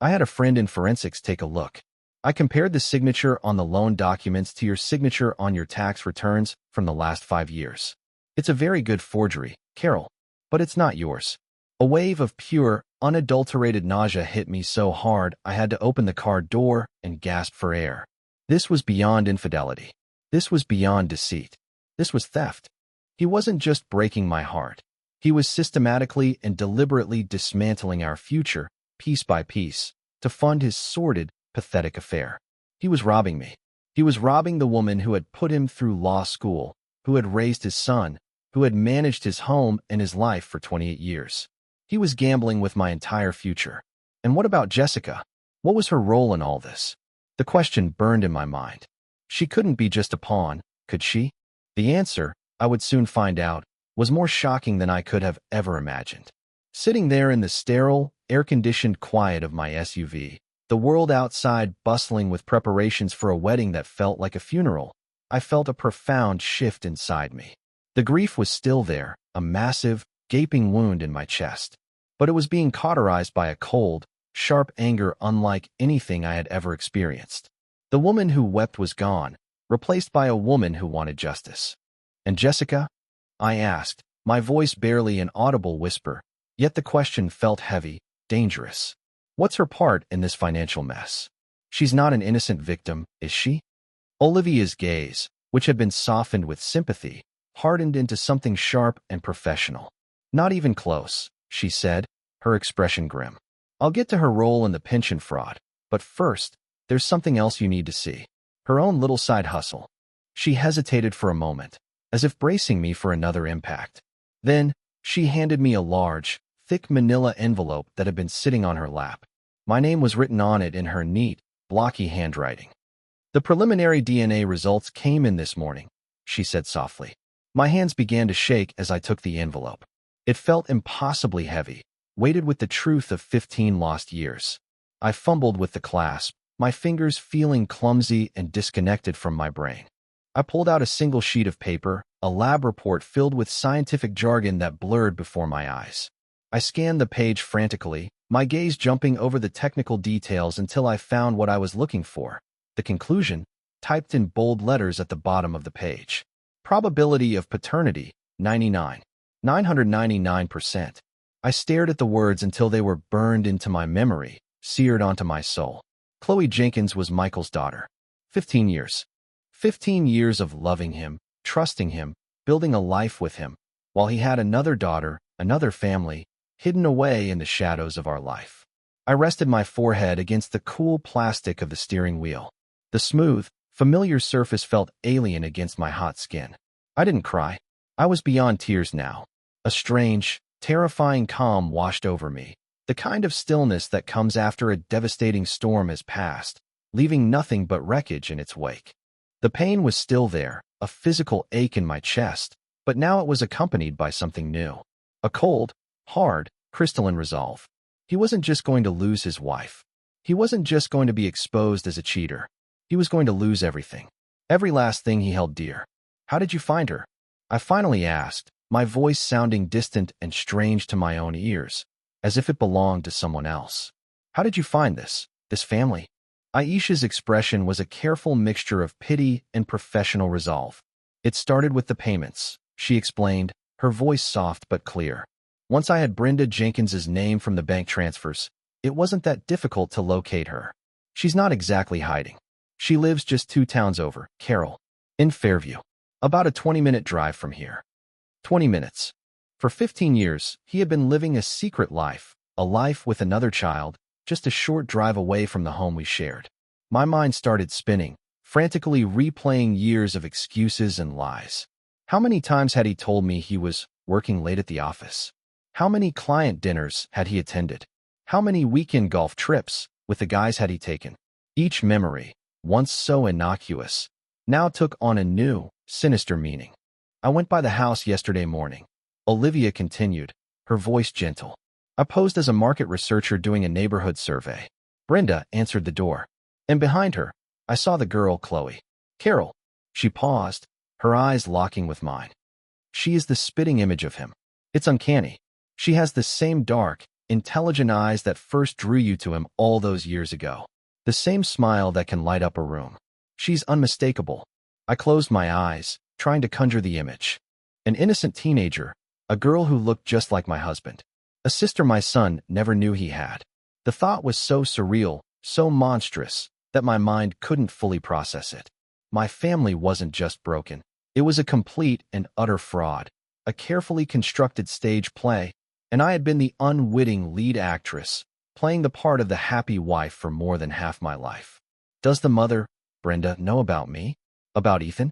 "I had a friend in forensics take a look. I compared the signature on the loan documents to your signature on your tax returns from the last 5 years. It's a very good forgery, Carol, but it's not yours." A wave of pure, unadulterated nausea hit me so hard I had to open the car door and gasp for air. This was beyond infidelity. This was beyond deceit. This was theft. He wasn't just breaking my heart. He was systematically and deliberately dismantling our future, piece by piece, to fund his sordid, pathetic affair. He was robbing me. He was robbing the woman who had put him through law school, who had raised his son, who had managed his home and his life for 28 years. He was gambling with my entire future. And what about Jessica? What was her role in all this? The question burned in my mind. She couldn't be just a pawn, could she? The answer, I would soon find out, was more shocking than I could have ever imagined. Sitting there in the sterile, air-conditioned quiet of my SUV, the world outside bustling with preparations for a wedding that felt like a funeral, I felt a profound shift inside me. The grief was still there, a massive, gaping wound in my chest, but it was being cauterized by a cold, sharp anger unlike anything I had ever experienced. The woman who wept was gone, replaced by a woman who wanted justice. "And Jessica?" I asked, my voice barely an audible whisper, yet the question felt heavy, dangerous. "What's her part in this financial mess? She's not an innocent victim, is she?" Olivia's gaze, which had been softened with sympathy, hardened into something sharp and professional. "Not even close," she said, her expression grim. "I'll get to her role in the pension fraud, but first, there's something else you need to see. Her own little side hustle." She hesitated for a moment, as if bracing me for another impact. Then, she handed me a large, thick manila envelope that had been sitting on her lap. My name was written on it in her neat, blocky handwriting. "The preliminary DNA results came in this morning," she said softly. My hands began to shake as I took the envelope. It felt impossibly heavy, weighted with the truth of 15 lost years. I fumbled with the clasp, my fingers feeling clumsy and disconnected from my brain. I pulled out a single sheet of paper, a lab report filled with scientific jargon that blurred before my eyes. I scanned the page frantically, my gaze jumping over the technical details until I found what I was looking for. The conclusion, typed in bold letters at the bottom of the page. Probability of paternity, 99. 999%. I stared at the words until they were burned into my memory, seared onto my soul. Chloe Jenkins was Michael's daughter. 15 years. 15 years of loving him, trusting him, building a life with him, while he had another daughter, another family, hidden away in the shadows of our life. I rested my forehead against the cool plastic of the steering wheel. The smooth, familiar surface felt alien against my hot skin. I didn't cry. I was beyond tears now. A strange, terrifying calm washed over me, the kind of stillness that comes after a devastating storm has passed, leaving nothing but wreckage in its wake. The pain was still there, a physical ache in my chest, but now it was accompanied by something new. A cold, hard, crystalline resolve. He wasn't just going to lose his wife. He wasn't just going to be exposed as a cheater. He was going to lose everything. Every last thing he held dear. How did you find her? I finally asked, my voice sounding distant and strange to my own ears, as if it belonged to someone else. How did you find this family? Aisha's expression was a careful mixture of pity and professional resolve. It started with the payments, she explained, her voice soft but clear. Once I had Brenda Jenkins's name from the bank transfers, it wasn't that difficult to locate her. She's not exactly hiding. She lives just 2 towns over, Carroll, in Fairview. About a 20-minute drive from here. 20 minutes. For 15 years, he had been living a secret life, a life with another child, just a short drive away from the home we shared. My mind started spinning, frantically replaying years of excuses and lies. How many times had he told me he was working late at the office? How many client dinners had he attended? How many weekend golf trips with the guys had he taken? Each memory, once so innocuous, now took on a new, sinister meaning. I went by the house yesterday morning. Olivia continued, her voice gentle. I posed as a market researcher doing a neighborhood survey. Brenda answered the door. And behind her, I saw the girl, Chloe. Carol. She paused, her eyes locking with mine. She is the spitting image of him. It's uncanny. She has the same dark, intelligent eyes that first drew you to him all those years ago. The same smile that can light up a room. She's unmistakable. I closed my eyes, trying to conjure the image. An innocent teenager, a girl who looked just like my husband. A sister my son never knew he had. The thought was so surreal, so monstrous, that my mind couldn't fully process it. My family wasn't just broken. It was a complete and utter fraud, a carefully constructed stage play, and I had been the unwitting lead actress, playing the part of the happy wife for more than half my life. Does the mother, Brenda, know about me? About Ethan?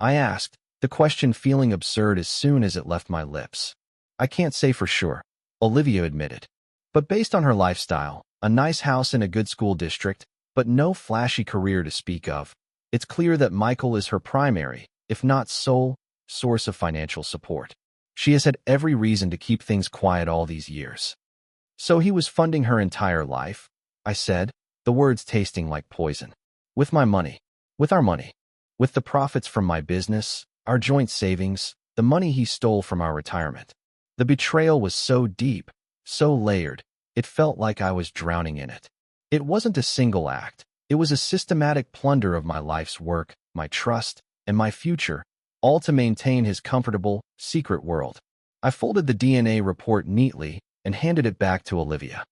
I asked, the question feeling absurd as soon as it left my lips. I can't say for sure, Olivia admitted. But based on her lifestyle, a nice house in a good school district, but no flashy career to speak of, it's clear that Michael is her primary, if not sole, source of financial support. She has had every reason to keep things quiet all these years. So he was funding her entire life, I said, the words tasting like poison. With my money. With our money. With the profits from my business, our joint savings, the money he stole from our retirement. The betrayal was so deep, so layered, it felt like I was drowning in it. It wasn't a single act. It was a systematic plunder of my life's work, my trust, and my future, all to maintain his comfortable, secret world. I folded the DNA report neatly and handed it back to Olivia.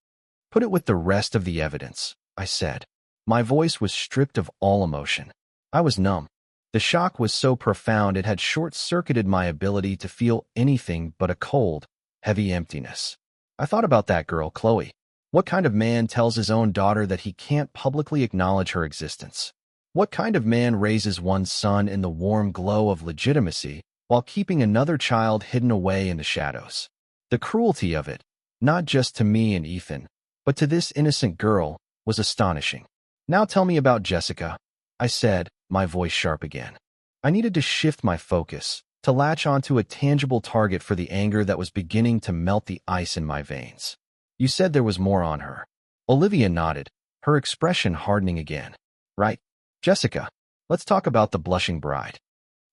Put it with the rest of the evidence, I said. My voice was stripped of all emotion. I was numb. The shock was so profound it had short-circuited my ability to feel anything but a cold, heavy emptiness. I thought about that girl, Chloe. What kind of man tells his own daughter that he can't publicly acknowledge her existence? What kind of man raises one's son in the warm glow of legitimacy while keeping another child hidden away in the shadows? The cruelty of it, not just to me and Ethan, but to this innocent girl, was astonishing. Now tell me about Jessica, I said, my voice sharp again. I needed to shift my focus, to latch onto a tangible target for the anger that was beginning to melt the ice in my veins. You said there was more on her. Olivia nodded, her expression hardening again. Right, Jessica. Let's talk about the blushing bride.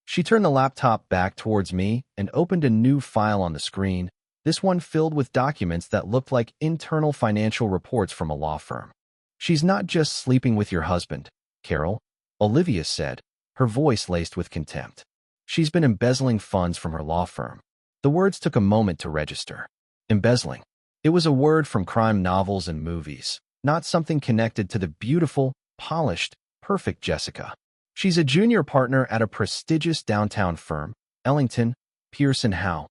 She turned the laptop back towards me and opened a new file on the screen, this one filled with documents that looked like internal financial reports from a law firm. She's not just sleeping with your husband, Carol, Olivia said, her voice laced with contempt. She's been embezzling funds from her law firm. The words took a moment to register. Embezzling. It was a word from crime novels and movies, not something connected to the beautiful, polished, perfect Jessica. She's a junior partner at a prestigious downtown firm, Ellington, Pierce and Howe,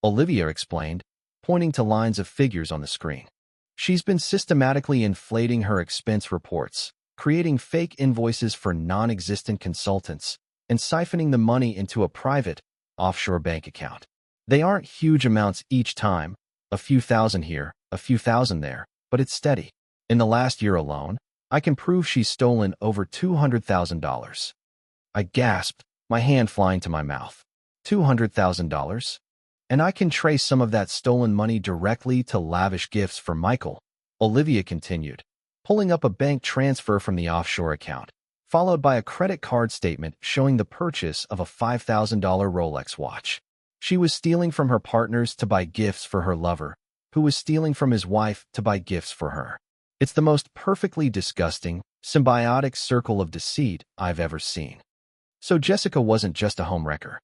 Olivia explained, pointing to lines of figures on the screen. She's been systematically inflating her expense reports, creating fake invoices for non-existent consultants, and siphoning the money into a private, offshore bank account. They aren't huge amounts each time, a few thousand here, a few thousand there, but it's steady. In the last year alone, I can prove she's stolen over $200,000. I gasped, my hand flying to my mouth. $200,000? And I can trace some of that stolen money directly to lavish gifts for Michael, Olivia continued, pulling up a bank transfer from the offshore account, followed by a credit card statement showing the purchase of a $5,000 Rolex watch. She was stealing from her partners to buy gifts for her lover, who was stealing from his wife to buy gifts for her. It's the most perfectly disgusting, symbiotic circle of deceit I've ever seen. So Jessica wasn't just a homewrecker.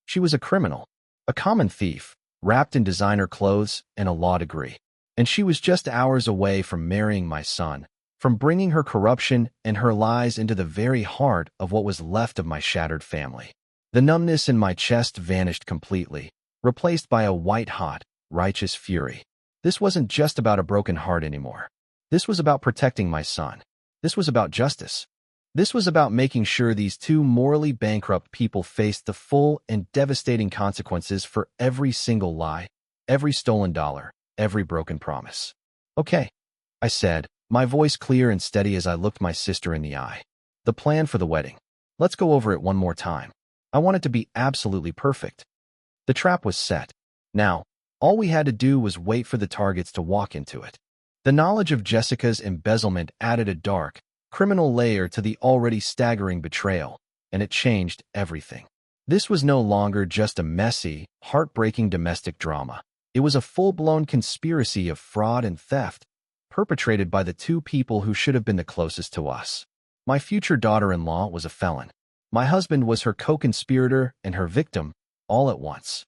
She was a criminal, a common thief, wrapped in designer clothes and a law degree. And she was just hours away from marrying my son, from bringing her corruption and her lies into the very heart of what was left of my shattered family. The numbness in my chest vanished completely, replaced by a white-hot, righteous fury. This wasn't just about a broken heart anymore. This was about protecting my son. This was about justice. This was about making sure these two morally bankrupt people faced the full and devastating consequences for every single lie, every stolen dollar, every broken promise. Okay, I said, my voice clear and steady as I looked my sister in the eye. The plan for the wedding. Let's go over it one more time. I want it to be absolutely perfect. The trap was set. Now, all we had to do was wait for the targets to walk into it. The knowledge of Jessica's embezzlement added a dark, criminal layer to the already staggering betrayal, and it changed everything. This was no longer just a messy, heartbreaking domestic drama. It was a full-blown conspiracy of fraud and theft, perpetrated by the two people who should have been the closest to us. My future daughter-in-law was a felon. My husband was her co-conspirator and her victim, all at once.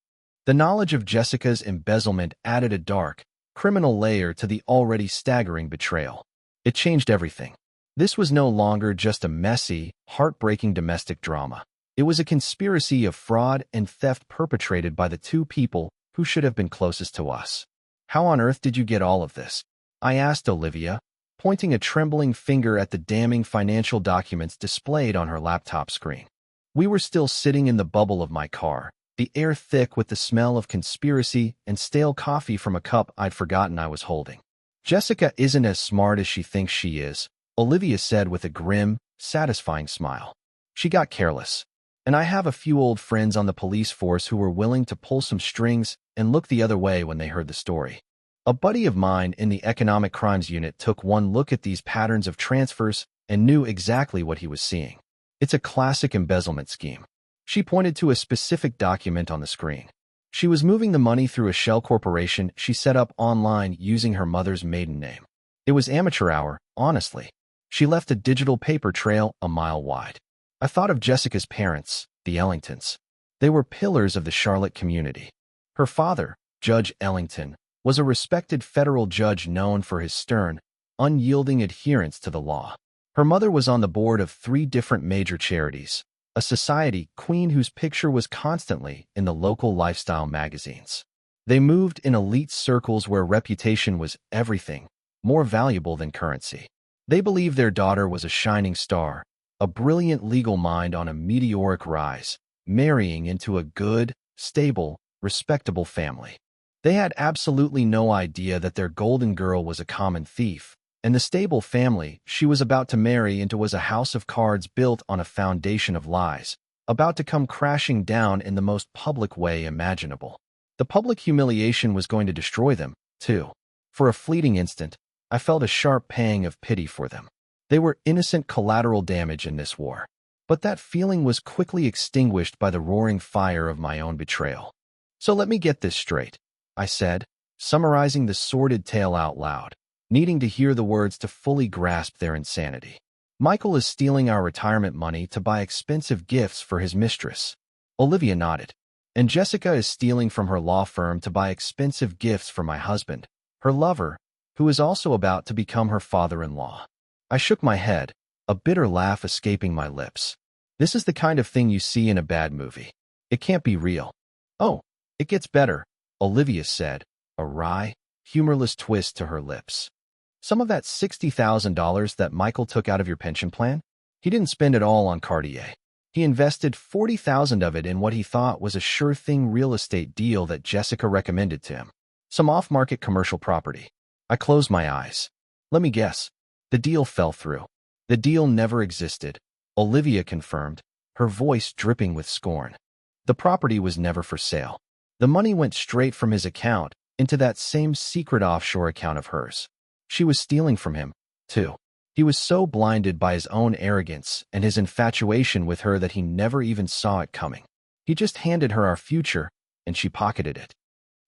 The knowledge of Jessica's embezzlement added a dark, criminal layer to the already staggering betrayal. It changed everything. This was no longer just a messy, heartbreaking domestic drama. It was a conspiracy of fraud and theft perpetrated by the two people who should have been closest to us. How on earth did you get all of this? I asked Olivia, pointing a trembling finger at the damning financial documents displayed on her laptop screen. We were still sitting in the bubble of my car, the air thick with the smell of conspiracy and stale coffee from a cup I'd forgotten I was holding. Jessica isn't as smart as she thinks she is, Olivia said with a grim, satisfying smile. She got careless. And I have a few old friends on the police force who were willing to pull some strings and look the other way when they heard the story. A buddy of mine in the economic crimes unit took one look at these patterns of transfers and knew exactly what he was seeing. It's a classic embezzlement scheme. She pointed to a specific document on the screen. She was moving the money through a shell corporation she set up online using her mother's maiden name. It was amateur hour, honestly. She left a digital paper trail a mile wide. I thought of Jessica's parents, the Ellingtons. They were pillars of the Charlotte community. Her father, Judge Ellington, was a respected federal judge known for his stern, unyielding adherence to the law. Her mother was on the board of 3 different major charities, a society queen whose picture was constantly in the local lifestyle magazines. They moved in elite circles where reputation was everything, more valuable than currency. They believed their daughter was a shining star, a brilliant legal mind on a meteoric rise, marrying into a good, stable, respectable family. They had absolutely no idea that their golden girl was a common thief, and the stable family she was about to marry into was a house of cards built on a foundation of lies, about to come crashing down in the most public way imaginable. The public humiliation was going to destroy them, too. For a fleeting instant, I felt a sharp pang of pity for them. They were innocent collateral damage in this war. But that feeling was quickly extinguished by the roaring fire of my own betrayal. So let me get this straight, I said, summarizing the sordid tale out loud, needing to hear the words to fully grasp their insanity. Michael is stealing our retirement money to buy expensive gifts for his mistress. Olivia nodded. And Jessica is stealing from her law firm to buy expensive gifts for my husband, her lover, who is also about to become her father-in-law. I shook my head, a bitter laugh escaping my lips. This is the kind of thing you see in a bad movie. It can't be real. Oh, it gets better, Olivia said, a wry, humorless twist to her lips. Some of that $60,000 that Michael took out of your pension plan? He didn't spend it all on Cartier. He invested $40,000 of it in what he thought was a sure-thing real estate deal that Jessica recommended to him. Some off-market commercial property. I closed my eyes. Let me guess. The deal fell through. The deal never existed, Olivia confirmed, her voice dripping with scorn. The property was never for sale. The money went straight from his account into that same secret offshore account of hers. She was stealing from him, too. He was so blinded by his own arrogance and his infatuation with her that he never even saw it coming. He just handed her our future, and she pocketed it.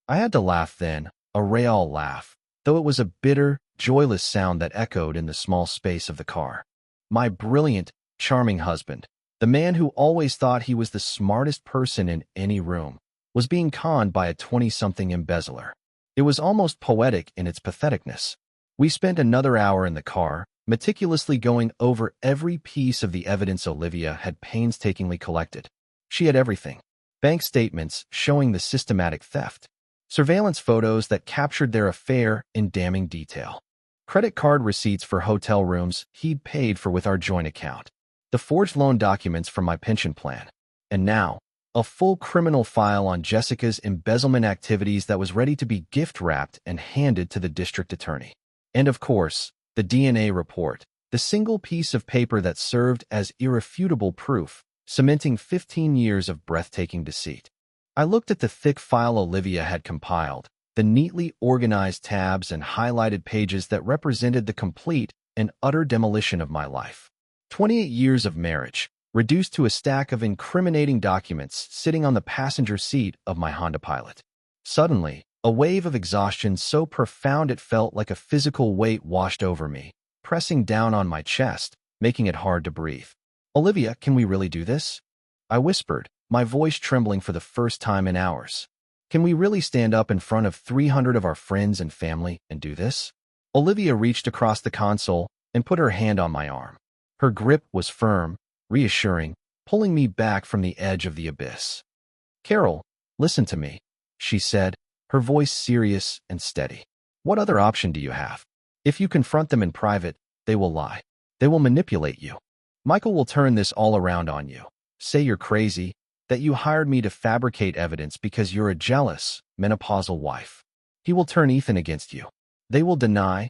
I had to laugh then, a real laugh, though it was a bitter, joyless sound that echoed in the small space of the car. My brilliant, charming husband, the man who always thought he was the smartest person in any room, was being conned by a 20-something embezzler. It was almost poetic in its patheticness. We spent another hour in the car, meticulously going over every piece of the evidence Olivia had painstakingly collected. She had everything. Bank statements showing the systematic theft. Surveillance photos that captured their affair in damning detail. Credit card receipts for hotel rooms he'd paid for with our joint account. The forged loan documents from my pension plan. And now, a full criminal file on Jessica's embezzlement activities that was ready to be gift-wrapped and handed to the district attorney. And of course, the DNA report, the single piece of paper that served as irrefutable proof, cementing 15 years of breathtaking deceit. I looked at the thick file Olivia had compiled, the neatly organized tabs and highlighted pages that represented the complete and utter demolition of my life. 28 years of marriage, reduced to a stack of incriminating documents sitting on the passenger seat of my Honda Pilot. Suddenly, a wave of exhaustion so profound it felt like a physical weight washed over me, pressing down on my chest, making it hard to breathe. Olivia, can we really do this? I whispered, my voice trembling for the first time in hours. Can we really stand up in front of 300 of our friends and family and do this? Olivia reached across the console and put her hand on my arm. Her grip was firm, reassuring, pulling me back from the edge of the abyss. Carol, listen to me, she said, her voice serious and steady. What other option do you have? If you confront them in private, they will lie. They will manipulate you. Michael will turn this all around on you. Say you're crazy, that you hired me to fabricate evidence because you're a jealous, menopausal wife. He will turn Ethan against you. They will deny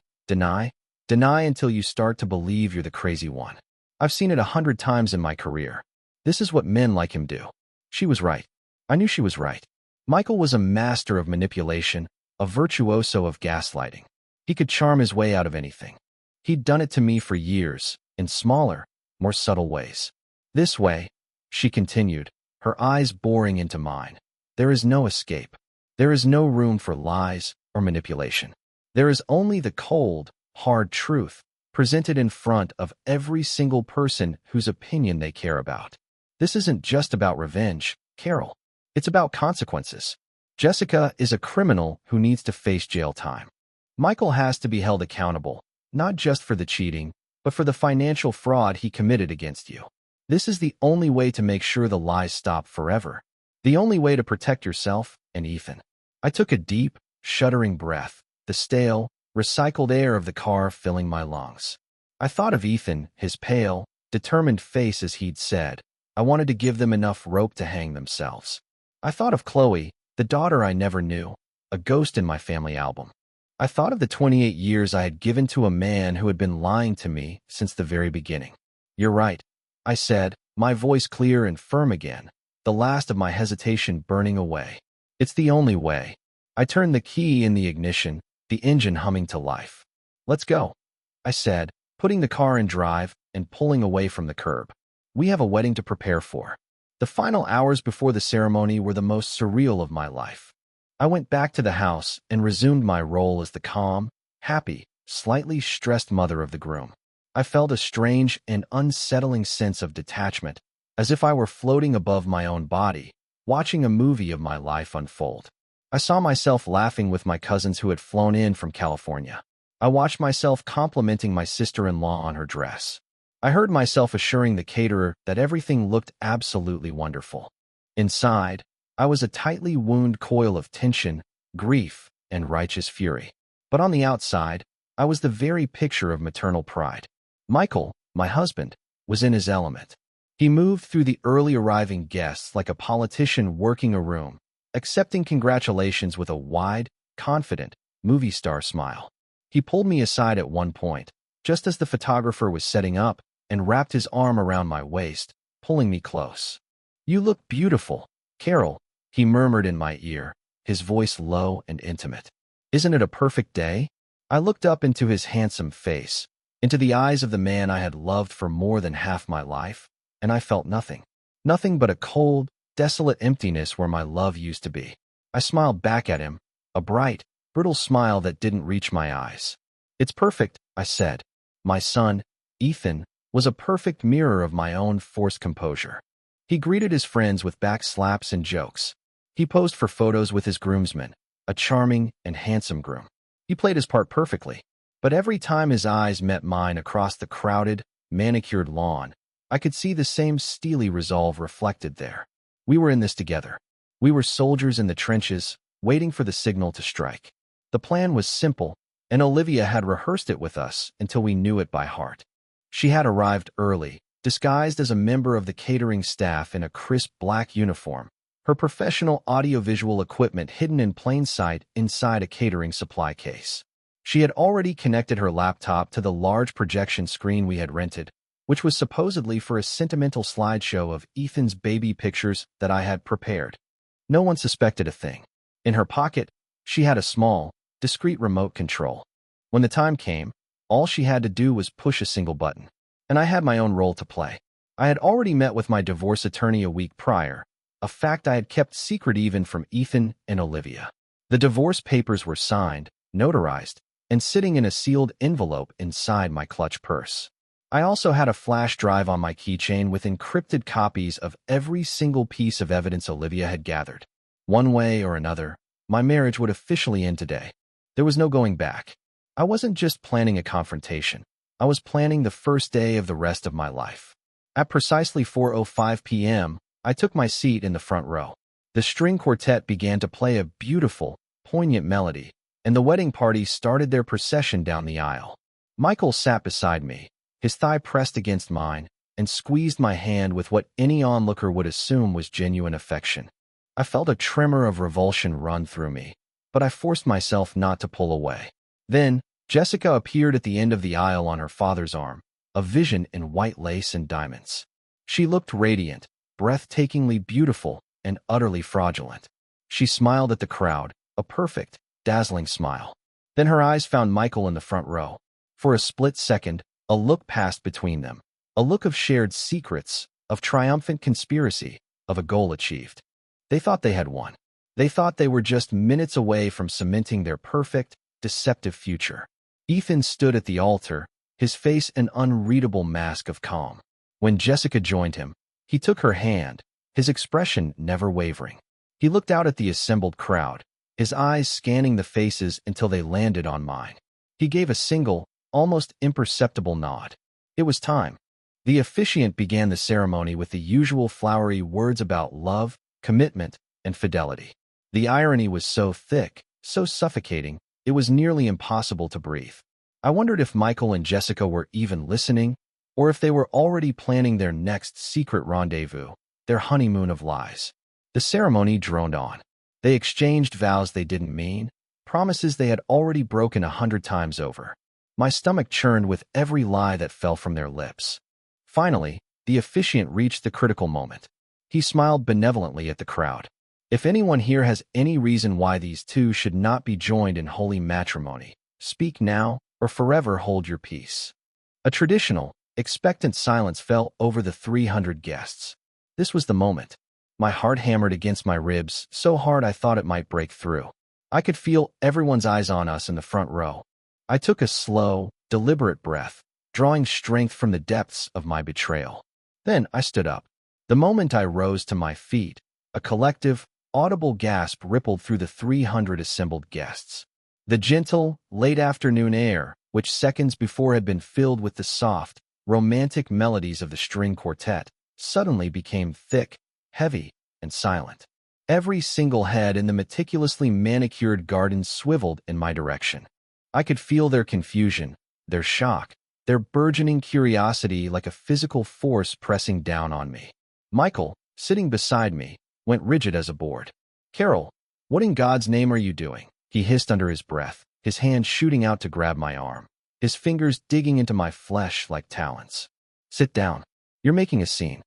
until you start to believe you're the crazy one. I've seen it 100 times in my career. This is what men like him do. She was right. I knew she was right. Michael was a master of manipulation, a virtuoso of gaslighting. He could charm his way out of anything. He'd done it to me for years, in smaller, more subtle ways. This way, she continued, her eyes boring into mine. There is no escape. There is no room for lies or manipulation. There is only the cold, hard truth, presented in front of every single person whose opinion they care about. This isn't just about revenge, Carol. It's about consequences. Jessica is a criminal who needs to face jail time. Michael has to be held accountable, not just for the cheating, but for the financial fraud he committed against you. This is the only way to make sure the lies stop forever. The only way to protect yourself and Ethan. I took a deep, shuddering breath, the stale, recycled air of the car filling my lungs. I thought of Ethan, his pale, determined face as he'd said, I wanted to give them enough rope to hang themselves. I thought of Chloe, the daughter I never knew, a ghost in my family album. I thought of the 28 years I had given to a man who had been lying to me since the very beginning. You're right, I said, my voice clear and firm again, the last of my hesitation burning away. It's the only way. I turned the key in the ignition, the engine humming to life. Let's go, I said, putting the car in drive and pulling away from the curb. We have a wedding to prepare for. The final hours before the ceremony were the most surreal of my life. I went back to the house and resumed my role as the calm, happy, slightly stressed mother of the groom. I felt a strange and unsettling sense of detachment, as if I were floating above my own body, watching a movie of my life unfold. I saw myself laughing with my cousins who had flown in from California. I watched myself complimenting my sister-in-law on her dress. I heard myself assuring the caterer that everything looked absolutely wonderful. Inside, I was a tightly wound coil of tension, grief, and righteous fury. But on the outside, I was the very picture of maternal pride. Michael, my husband, was in his element. He moved through the early arriving guests like a politician working a room, accepting congratulations with a wide, confident, movie star smile. He pulled me aside at one point, just as the photographer was setting up, and wrapped his arm around my waist, pulling me close. "You look beautiful, Carol," he murmured in my ear, his voice low and intimate. "Isn't it a perfect day?" I looked up into his handsome face, into the eyes of the man I had loved for more than half my life, and I felt nothing. Nothing but a cold, desolate emptiness where my love used to be. I smiled back at him, a bright, brittle smile that didn't reach my eyes. "It's perfect," I said. My son, Ethan, was a perfect mirror of my own forced composure. He greeted his friends with back slaps and jokes. He posed for photos with his groomsmen, a charming and handsome groom. He played his part perfectly, but every time his eyes met mine across the crowded, manicured lawn, I could see the same steely resolve reflected there. We were in this together. We were soldiers in the trenches, waiting for the signal to strike. The plan was simple, and Olivia had rehearsed it with us until we knew it by heart. She had arrived early, disguised as a member of the catering staff in a crisp black uniform, her professional audiovisual equipment hidden in plain sight inside a catering supply case. She had already connected her laptop to the large projection screen we had rented, which was supposedly for a sentimental slideshow of Ethan's baby pictures that I had prepared. No one suspected a thing. In her pocket, she had a small, discreet remote control. When the time came, all she had to do was push a single button, and I had my own role to play. I had already met with my divorce attorney a week prior, a fact I had kept secret even from Ethan and Olivia. The divorce papers were signed, notarized, and sitting in a sealed envelope inside my clutch purse. I also had a flash drive on my keychain with encrypted copies of every single piece of evidence Olivia had gathered. One way or another, my marriage would officially end today. There was no going back. I wasn't just planning a confrontation. I was planning the first day of the rest of my life. At precisely 4:05 p.m., I took my seat in the front row. The string quartet began to play a beautiful, poignant melody, and the wedding party started their procession down the aisle. Michael sat beside me, his thigh pressed against mine, and squeezed my hand with what any onlooker would assume was genuine affection. I felt a tremor of revulsion run through me, but I forced myself not to pull away. Then, Jessica appeared at the end of the aisle on her father's arm, a vision in white lace and diamonds. She looked radiant, breathtakingly beautiful, and utterly fraudulent. She smiled at the crowd, a perfect, dazzling smile. Then her eyes found Michael in the front row. For a split second, a look passed between them, a look of shared secrets, of triumphant conspiracy, of a goal achieved. They thought they had won. They thought they were just minutes away from cementing their perfect, deceptive future. Ethan stood at the altar, his face an unreadable mask of calm. When Jessica joined him, he took her hand, his expression never wavering. He looked out at the assembled crowd, his eyes scanning the faces until they landed on mine. He gave a single, almost imperceptible nod. It was time. The officiant began the ceremony with the usual flowery words about love, commitment, and fidelity. The irony was so thick, so suffocating, it was nearly impossible to breathe. I wondered if Michael and Jessica were even listening, or if they were already planning their next secret rendezvous, their honeymoon of lies. The ceremony droned on. They exchanged vows they didn't mean, promises they had already broken 100 times over. My stomach churned with every lie that fell from their lips. Finally, the officiant reached the critical moment. He smiled benevolently at the crowd. "If anyone here has any reason why these two should not be joined in holy matrimony, speak now or forever hold your peace." A traditional, expectant silence fell over the 300 guests. This was the moment. My heart hammered against my ribs so hard I thought it might break through. I could feel everyone's eyes on us in the front row. I took a slow, deliberate breath, drawing strength from the depths of my betrayal. Then I stood up. The moment I rose to my feet, A collective, audible gasp rippled through the 300 assembled guests. The gentle, late-afternoon air, which seconds before had been filled with the soft, romantic melodies of the string quartet, suddenly became thick, heavy, and silent. Every single head in the meticulously manicured garden swiveled in my direction. I could feel their confusion, their shock, their burgeoning curiosity like a physical force pressing down on me. Michael, sitting beside me, went rigid as a board. "Carol, what in God's name are you doing?" he hissed under his breath, his hand shooting out to grab my arm, his fingers digging into my flesh like talons. "Sit down. You're making a scene."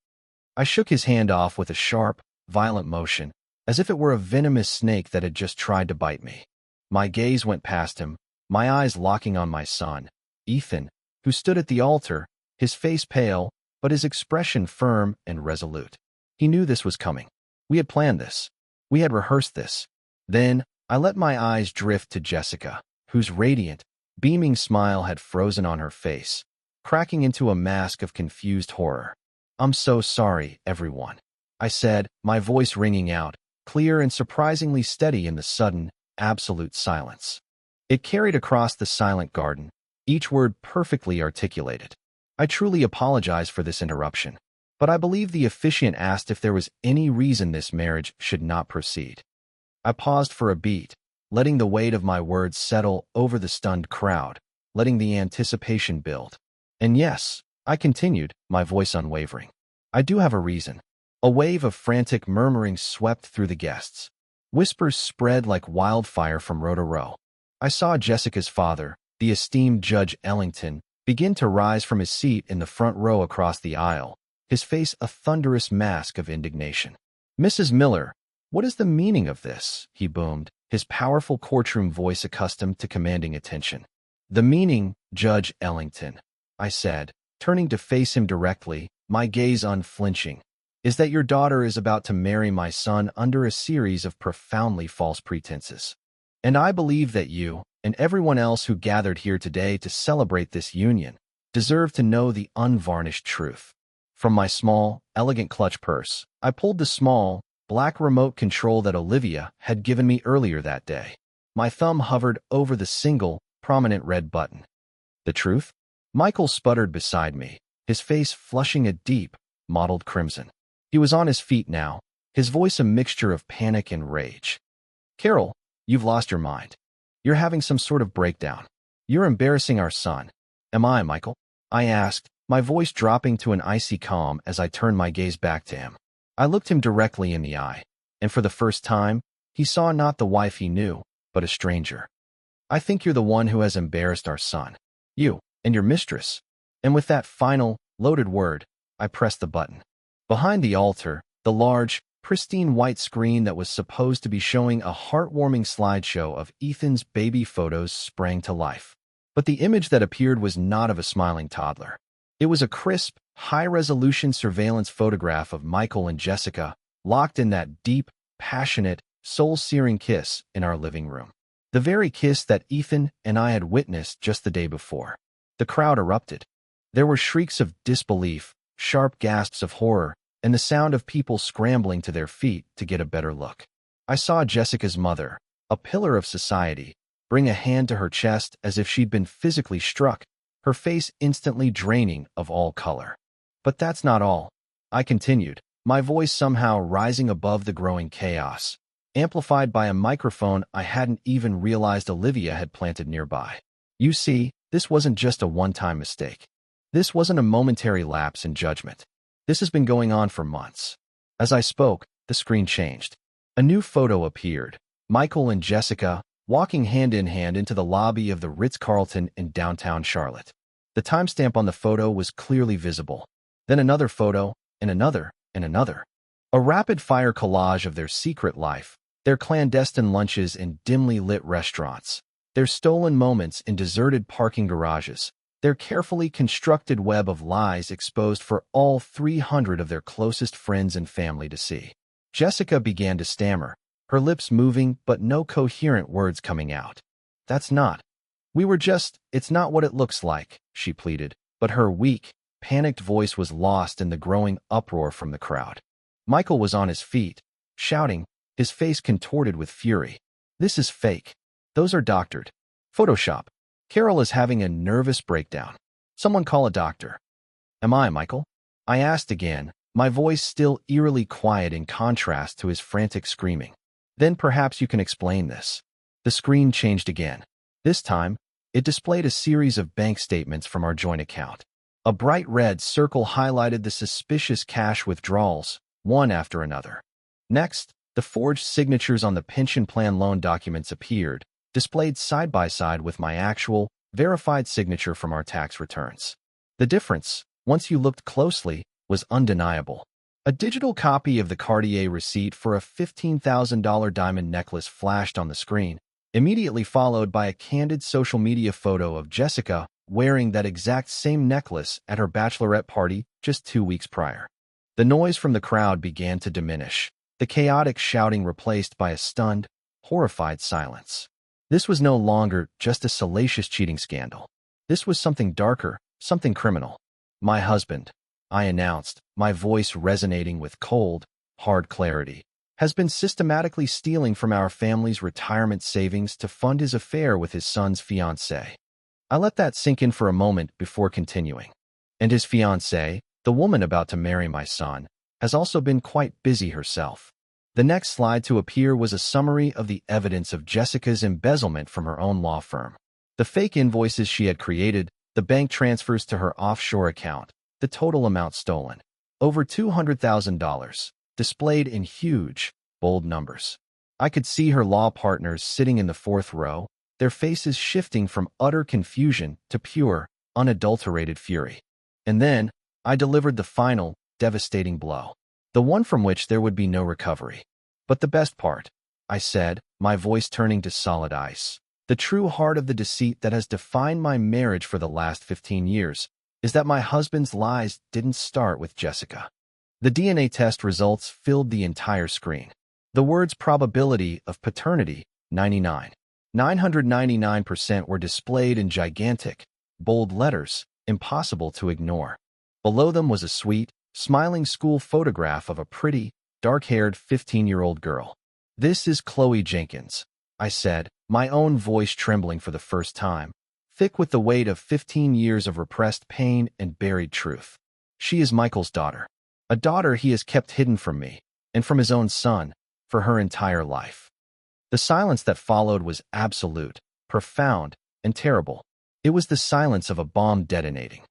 I shook his hand off with a sharp, violent motion, as if it were a venomous snake that had just tried to bite me. My gaze went past him, my eyes locking on my son, Ethan, who stood at the altar, his face pale, but his expression firm and resolute. He knew this was coming. We had planned this. We had rehearsed this. Then, I let my eyes drift to Jessica, whose radiant, beaming smile had frozen on her face, cracking into a mask of confused horror. "I'm so sorry, everyone," I said, my voice ringing out, clear and surprisingly steady in the sudden, absolute silence. It carried across the silent garden, each word perfectly articulated. "I truly apologize for this interruption, but I believe the officiant asked if there was any reason this marriage should not proceed." I paused for a beat, letting the weight of my words settle over the stunned crowd, letting the anticipation build. "And yes," I continued, my voice unwavering, "I do have a reason." A wave of frantic murmuring swept through the guests. Whispers spread like wildfire from row to row. I saw Jessica's father, the esteemed Judge Ellington, begin to rise from his seat in the front row across the aisle, his face a thunderous mask of indignation. "Mrs. Miller, what is the meaning of this?" he boomed, his powerful courtroom voice accustomed to commanding attention. "The meaning, Judge Ellington," I said, turning to face him directly, my gaze unflinching, "is that your daughter is about to marry my son under a series of profoundly false pretenses. And I believe that you, and everyone else who gathered here today to celebrate this union, deserve to know the unvarnished truth." From my small, elegant clutch purse, I pulled the small, black remote control that Olivia had given me earlier that day. My thumb hovered over the single, prominent red button. "The truth?" Michael sputtered beside me, his face flushing a deep, mottled crimson. He was on his feet now, his voice a mixture of panic and rage. "Carol, you've lost your mind. You're having some sort of breakdown. You're embarrassing our son." "Am I, Michael?" I asked, my voice dropping to an icy calm as I turned my gaze back to him. I looked him directly in the eye, and for the first time, he saw not the wife he knew, but a stranger. "I think you're the one who has embarrassed our son. You, and your mistress." And with that final, loaded word, I pressed the button. Behind the altar, the large, pristine white screen that was supposed to be showing a heartwarming slideshow of Ethan's baby photos sprang to life. But the image that appeared was not of a smiling toddler. It was a crisp, high-resolution surveillance photograph of Michael and Jessica, locked in that deep, passionate, soul-searing kiss in our living room. The very kiss that Ethan and I had witnessed just the day before. The crowd erupted. There were shrieks of disbelief, sharp gasps of horror, and the sound of people scrambling to their feet to get a better look. I saw Jessica's mother, a pillar of society, bring a hand to her chest as if she'd been physically struck, her face instantly draining of all color. "But that's not all," I continued, my voice somehow rising above the growing chaos, amplified by a microphone I hadn't even realized Olivia had planted nearby. "You see, this wasn't just a one-time mistake. This wasn't a momentary lapse in judgment. This has been going on for months." As I spoke, the screen changed. A new photo appeared, Michael and Jessica walking hand in hand into the lobby of the Ritz-Carlton in downtown Charlotte. The timestamp on the photo was clearly visible. Then another photo, and another, and another. A rapid-fire collage of their secret life, their clandestine lunches in dimly lit restaurants, their stolen moments in deserted parking garages, their carefully constructed web of lies exposed for all 300 of their closest friends and family to see. Jessica began to stammer, her lips moving but no coherent words coming out. "That's not. It's not what it looks like," she pleaded, but her weak, panicked voice was lost in the growing uproar from the crowd. Michael was on his feet, shouting, his face contorted with fury. This is fake. Those are doctored. Photoshop. Carol is having a nervous breakdown. Someone call a doctor. Am I, Michael? I asked again, my voice still eerily quiet in contrast to his frantic screaming. Then perhaps you can explain this. The screen changed again. This time, it displayed a series of bank statements from our joint account. A bright red circle highlighted the suspicious cash withdrawals, one after another. Next, the forged signatures on the pension plan loan documents appeared, displayed side by side with my actual, verified signature from our tax returns. The difference, once you looked closely, was undeniable. A digital copy of the Cartier receipt for a $15,000 diamond necklace flashed on the screen, immediately followed by a candid social media photo of Jessica wearing that exact same necklace at her bachelorette party just 2 weeks prior. The noise from the crowd began to diminish, the chaotic shouting replaced by a stunned, horrified silence. This was no longer just a salacious cheating scandal. This was something darker, something criminal. My husband, I announced, my voice resonating with cold, hard clarity, has been systematically stealing from our family's retirement savings to fund his affair with his son's fiancée. I let that sink in for a moment before continuing. And his fiancée, the woman about to marry my son, has also been quite busy herself. The next slide to appear was a summary of the evidence of Jessica's embezzlement from her own law firm. The fake invoices she had created, the bank transfers to her offshore account, the total amount stolen. Over $200,000, displayed in huge, bold numbers. I could see her law partners sitting in the fourth row, their faces shifting from utter confusion to pure, unadulterated fury. And then, I delivered the final, devastating blow. The one from which there would be no recovery. But the best part, I said, my voice turning to solid ice. The true heart of the deceit that has defined my marriage for the last 15 years is that my husband's lies didn't start with Jessica. The DNA test results filled the entire screen. The words probability of paternity, 999% were displayed in gigantic, bold letters, impossible to ignore. Below them was a sweet, smiling school photograph of a pretty, dark-haired 15-year-old girl. This is Chloe Jenkins, I said, my own voice trembling for the first time, thick with the weight of 15 years of repressed pain and buried truth. She is Michael's daughter. A daughter he has kept hidden from me, and from his own son, for her entire life. The silence that followed was absolute, profound, and terrible. It was the silence of a bomb detonating.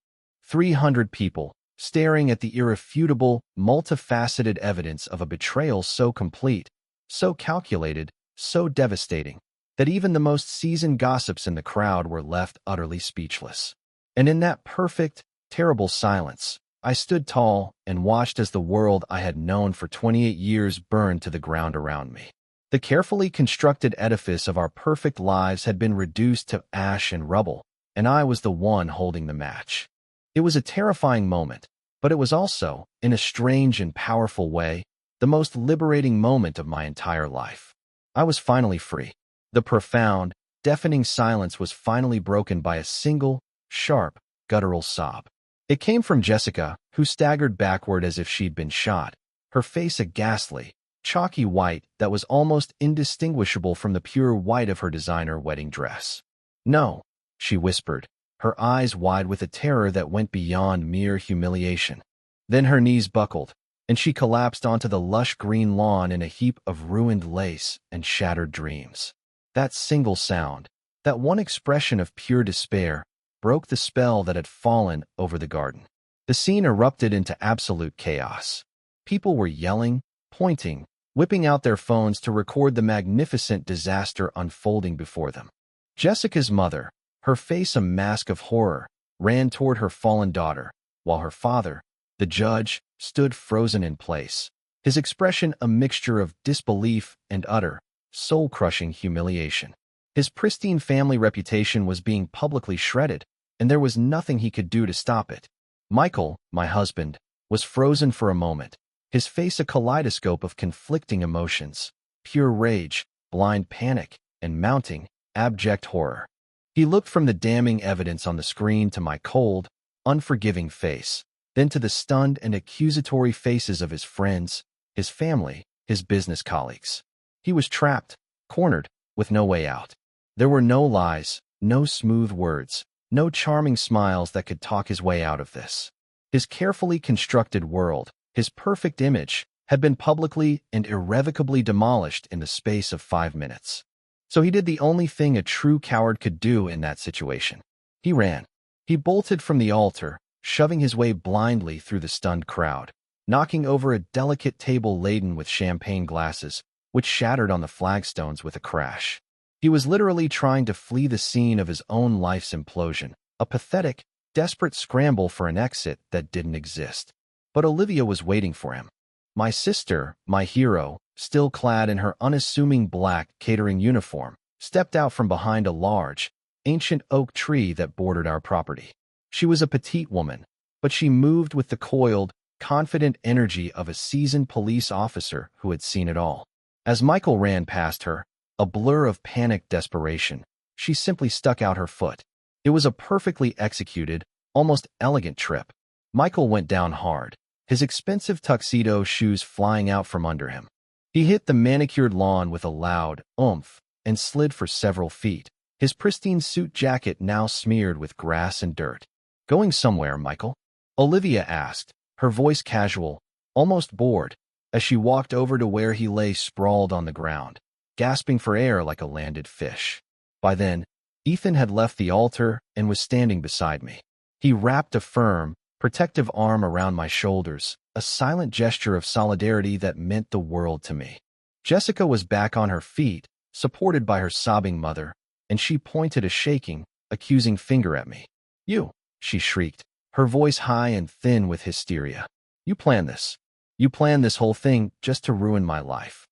300 people, staring at the irrefutable, multifaceted evidence of a betrayal so complete, so calculated, so devastating, that even the most seasoned gossips in the crowd were left utterly speechless. And in that perfect, terrible silence, I stood tall and watched as the world I had known for 28 years burned to the ground around me. The carefully constructed edifice of our perfect lives had been reduced to ash and rubble, and I was the one holding the match. It was a terrifying moment, but it was also, in a strange and powerful way, the most liberating moment of my entire life. I was finally free. The profound, deafening silence was finally broken by a single, sharp, guttural sob. It came from Jessica, who staggered backward as if she'd been shot, her face a ghastly, chalky white that was almost indistinguishable from the pure white of her designer wedding dress. "No," she whispered, her eyes wide with a terror that went beyond mere humiliation. Then her knees buckled, and she collapsed onto the lush green lawn in a heap of ruined lace and shattered dreams. That single sound, that one expression of pure despair, broke the spell that had fallen over the garden. The scene erupted into absolute chaos. People were yelling, pointing, whipping out their phones to record the magnificent disaster unfolding before them. Jessica's mother, her face a mask of horror, ran toward her fallen daughter, while her father, the judge, stood frozen in place, his expression a mixture of disbelief and utter, soul-crushing humiliation. His pristine family reputation was being publicly shredded, and there was nothing he could do to stop it. Michael, my husband, was frozen for a moment, his face a kaleidoscope of conflicting emotions, pure rage, blind panic, and mounting, abject horror. He looked from the damning evidence on the screen to my cold, unforgiving face, then to the stunned and accusatory faces of his friends, his family, his business colleagues. He was trapped, cornered, with no way out. There were no lies, no smooth words, no charming smiles that could talk his way out of this. His carefully constructed world, his perfect image, had been publicly and irrevocably demolished in the space of 5 minutes. So he did the only thing a true coward could do in that situation. He ran. He bolted from the altar, shoving his way blindly through the stunned crowd, knocking over a delicate table laden with champagne glasses, which shattered on the flagstones with a crash. He was literally trying to flee the scene of his own life's implosion, a pathetic, desperate scramble for an exit that didn't exist. But Olivia was waiting for him. My sister, my hero, still clad in her unassuming black catering uniform, stepped out from behind a large, ancient oak tree that bordered our property. She was a petite woman, but she moved with the coiled, confident energy of a seasoned police officer who had seen it all. As Michael ran past her, a blur of panicked desperation, she simply stuck out her foot. It was a perfectly executed, almost elegant trip. Michael went down hard, his expensive tuxedo shoes flying out from under him. He hit the manicured lawn with a loud oomph and slid for several feet, his pristine suit jacket now smeared with grass and dirt. "Going somewhere, Michael?" Olivia asked, her voice casual, almost bored, as she walked over to where he lay sprawled on the ground, gasping for air like a landed fish. By then, Ethan had left the altar and was standing beside me. He wrapped a firm, protective arm around my shoulders, a silent gesture of solidarity that meant the world to me. Jessica was back on her feet, supported by her sobbing mother, and she pointed a shaking, accusing finger at me. "You," she shrieked, her voice high and thin with hysteria. "You planned this. You planned this whole thing just to ruin my life."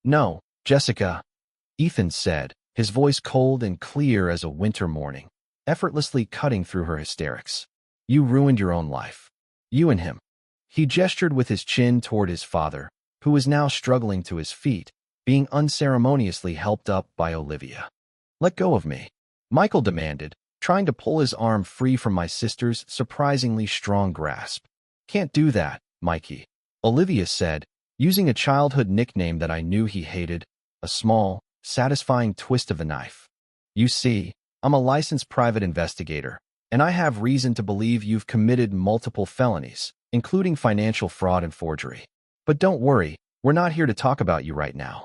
"No, Jessica," Ethan said, his voice cold and clear as a winter morning, effortlessly cutting through her hysterics. "You ruined your own life. You and him." He gestured with his chin toward his father, who was now struggling to his feet, being unceremoniously helped up by Olivia. "Let go of me," Michael demanded, trying to pull his arm free from my sister's surprisingly strong grasp. "Can't do that, Mikey," Olivia said, using a childhood nickname that I knew he hated, a small, satisfying twist of the knife. "You see, I'm a licensed private investigator, and I have reason to believe you've committed multiple felonies, including financial fraud and forgery. But don't worry, we're not here to talk about you right now."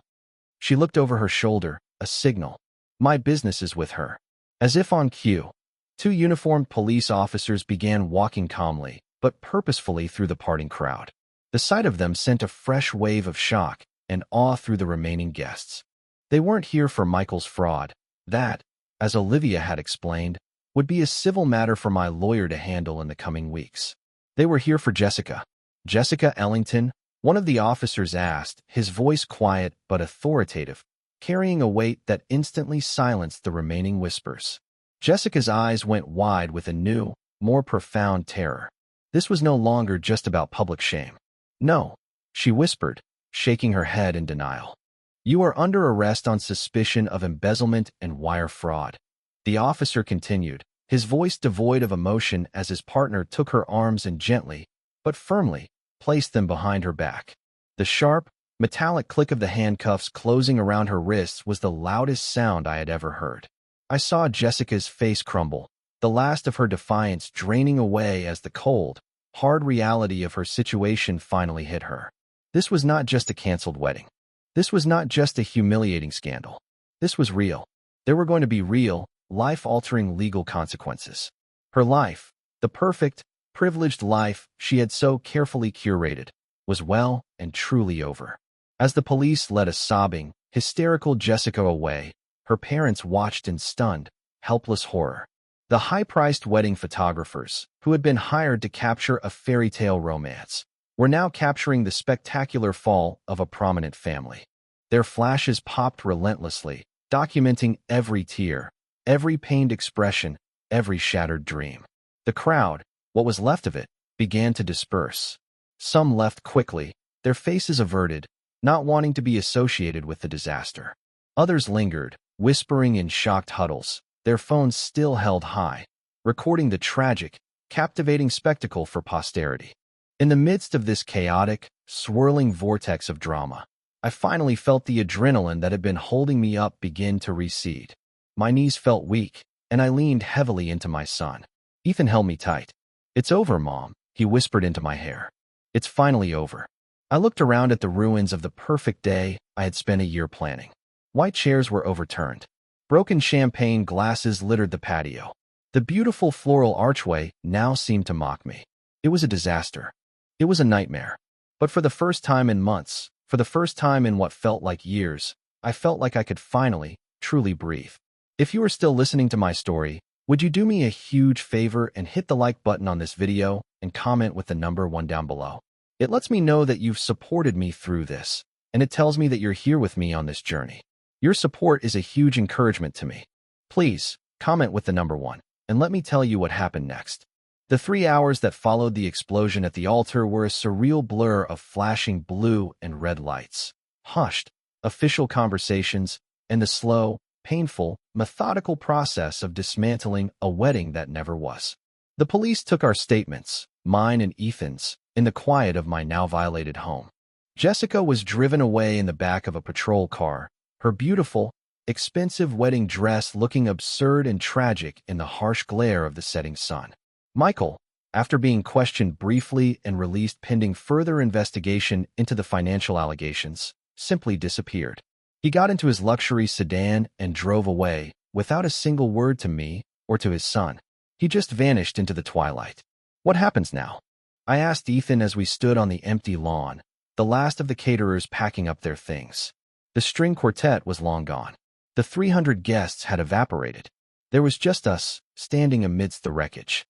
She looked over her shoulder, a signal. My business is with her. As if on cue, 2 uniformed police officers began walking calmly, but purposefully through the parting crowd. The sight of them sent a fresh wave of shock and awe through the remaining guests. They weren't here for Michael's fraud. That, as Olivia had explained, would be a civil matter for my lawyer to handle in the coming weeks. They were here for Jessica. "Jessica Ellington?" one of the officers asked, his voice quiet but authoritative, carrying a weight that instantly silenced the remaining whispers. Jessica's eyes went wide with a new, more profound terror. This was no longer just about public shame. "No," she whispered, shaking her head in denial. "You are under arrest on suspicion of embezzlement and wire fraud." The officer continued, his voice devoid of emotion as his partner took her arms and gently, but firmly, placed them behind her back. The sharp, metallic click of the handcuffs closing around her wrists was the loudest sound I had ever heard. I saw Jessica's face crumble, the last of her defiance draining away as the cold, hard reality of her situation finally hit her. This was not just a canceled wedding. This was not just a humiliating scandal. This was real. There were going to be real, life-altering legal consequences. Her life, the perfect, privileged life she had so carefully curated, was well and truly over. As the police led a sobbing, hysterical Jessica away, her parents watched in stunned, helpless horror. The high-priced wedding photographers, who had been hired to capture a fairy tale romance, were now capturing the spectacular fall of a prominent family. Their flashes popped relentlessly, documenting every tear, every pained expression, every shattered dream. The crowd, what was left of it, began to disperse. Some left quickly, their faces averted, not wanting to be associated with the disaster. Others lingered, whispering in shocked huddles, their phones still held high, recording the tragic, captivating spectacle for posterity. In the midst of this chaotic, swirling vortex of drama, I finally felt the adrenaline that had been holding me up begin to recede. My knees felt weak, and I leaned heavily into my son. Ethan held me tight. "It's over, Mom," he whispered into my hair. "It's finally over." I looked around at the ruins of the perfect day I had spent a year planning. White chairs were overturned. Broken champagne glasses littered the patio. The beautiful floral archway now seemed to mock me. It was a disaster. It was a nightmare. But for the first time in months, for the first time in what felt like years, I felt like I could finally, truly breathe. If you are still listening to my story, would you do me a huge favor and hit the like button on this video and comment with the number 1 down below? It lets me know that you've supported me through this, and it tells me that you're here with me on this journey. Your support is a huge encouragement to me. Please, comment with the number 1, and let me tell you what happened next. The 3 hours that followed the explosion at the altar were a surreal blur of flashing blue and red lights, hushed, official conversations, and the slow, painful, methodical process of dismantling a wedding that never was. The police took our statements, mine and Ethan's, in the quiet of my now violated home. Jessica was driven away in the back of a patrol car, her beautiful, expensive wedding dress looking absurd and tragic in the harsh glare of the setting sun. Michael, after being questioned briefly and released pending further investigation into the financial allegations, simply disappeared. He got into his luxury sedan and drove away, without a single word to me or to his son. He just vanished into the twilight. What happens now? I asked Ethan as we stood on the empty lawn, the last of the caterers packing up their things. The string quartet was long gone. The 300 guests had evaporated. There was just us, standing amidst the wreckage.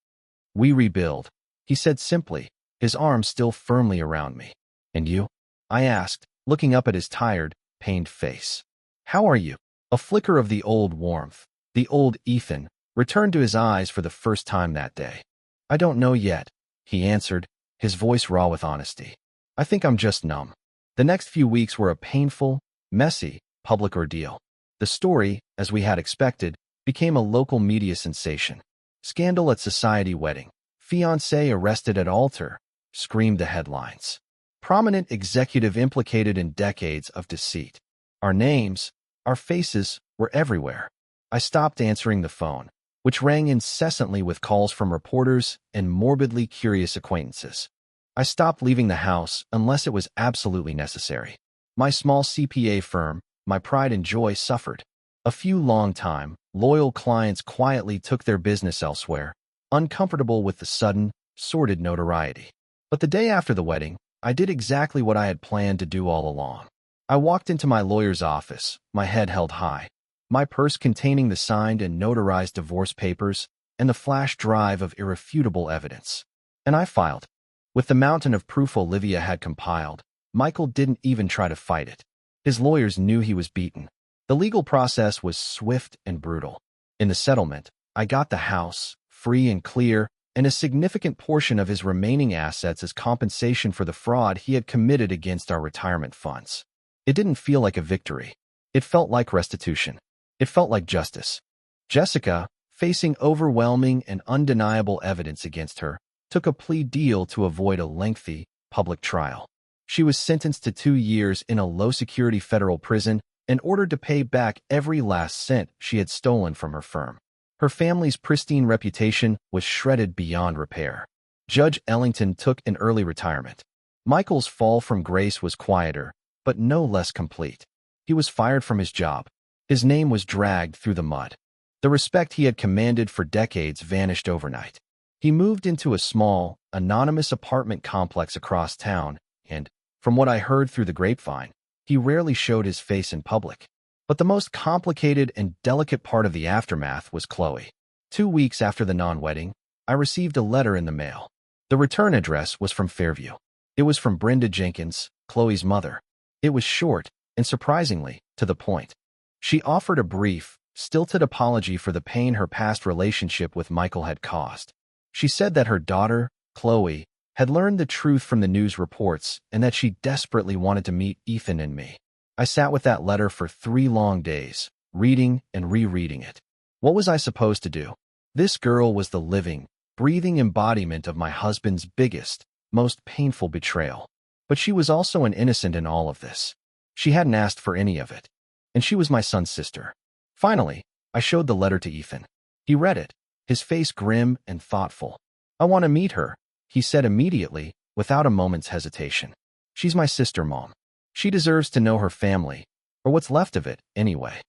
"We rebuild," he said simply, his arms still firmly around me. "And you?" I asked, looking up at his tired, pained face. "How are you?" A flicker of the old warmth, the old Ethan, returned to his eyes for the first time that day. "I don't know yet," he answered, his voice raw with honesty. "I think I'm just numb." The next few weeks were a painful, messy, public ordeal. The story, as we had expected, became a local media sensation. "Scandal at society wedding. Fiancé arrested at altar," screamed the headlines. Prominent executive implicated in decades of deceit. Our names, our faces, were everywhere. I stopped answering the phone, which rang incessantly with calls from reporters and morbidly curious acquaintances. I stopped leaving the house unless it was absolutely necessary. My small CPA firm, my pride and joy, suffered. A few long-time, loyal clients quietly took their business elsewhere, uncomfortable with the sudden, sordid notoriety. But the day after the wedding, I did exactly what I had planned to do all along. I walked into my lawyer's office, my head held high, my purse containing the signed and notarized divorce papers and the flash drive of irrefutable evidence. And I filed. With the mountain of proof Olivia had compiled, Michael didn't even try to fight it. His lawyers knew he was beaten. The legal process was swift and brutal. In the settlement, I got the house, free and clear, and a significant portion of his remaining assets as compensation for the fraud he had committed against our retirement funds. It didn't feel like a victory. It felt like restitution. It felt like justice. Jessica, facing overwhelming and undeniable evidence against her, took a plea deal to avoid a lengthy, public trial. She was sentenced to 2 years in a low-security federal prison and ordered to pay back every last cent she had stolen from her firm. Her family's pristine reputation was shredded beyond repair. Judge Ellington took an early retirement. Michael's fall from grace was quieter, but no less complete. He was fired from his job. His name was dragged through the mud. The respect he had commanded for decades vanished overnight. He moved into a small, anonymous apartment complex across town, and, from what I heard through the grapevine, he rarely showed his face in public. But the most complicated and delicate part of the aftermath was Chloe. 2 weeks after the non-wedding, I received a letter in the mail. The return address was from Fairview. It was from Brenda Jenkins, Chloe's mother. It was short and, surprisingly, to the point. She offered a brief, stilted apology for the pain her past relationship with Michael had caused. She said that her daughter, Chloe, had learned the truth from the news reports and that she desperately wanted to meet Ethan and me. I sat with that letter for 3 long days, reading and rereading it. What was I supposed to do? This girl was the living, breathing embodiment of my husband's biggest, most painful betrayal. But she was also an innocent in all of this. She hadn't asked for any of it. And she was my son's sister. Finally, I showed the letter to Ethan. He read it, his face grim and thoughtful. "I want to meet her," he said immediately, without a moment's hesitation. "She's my sister, Mom. She deserves to know her family, or what's left of it, anyway."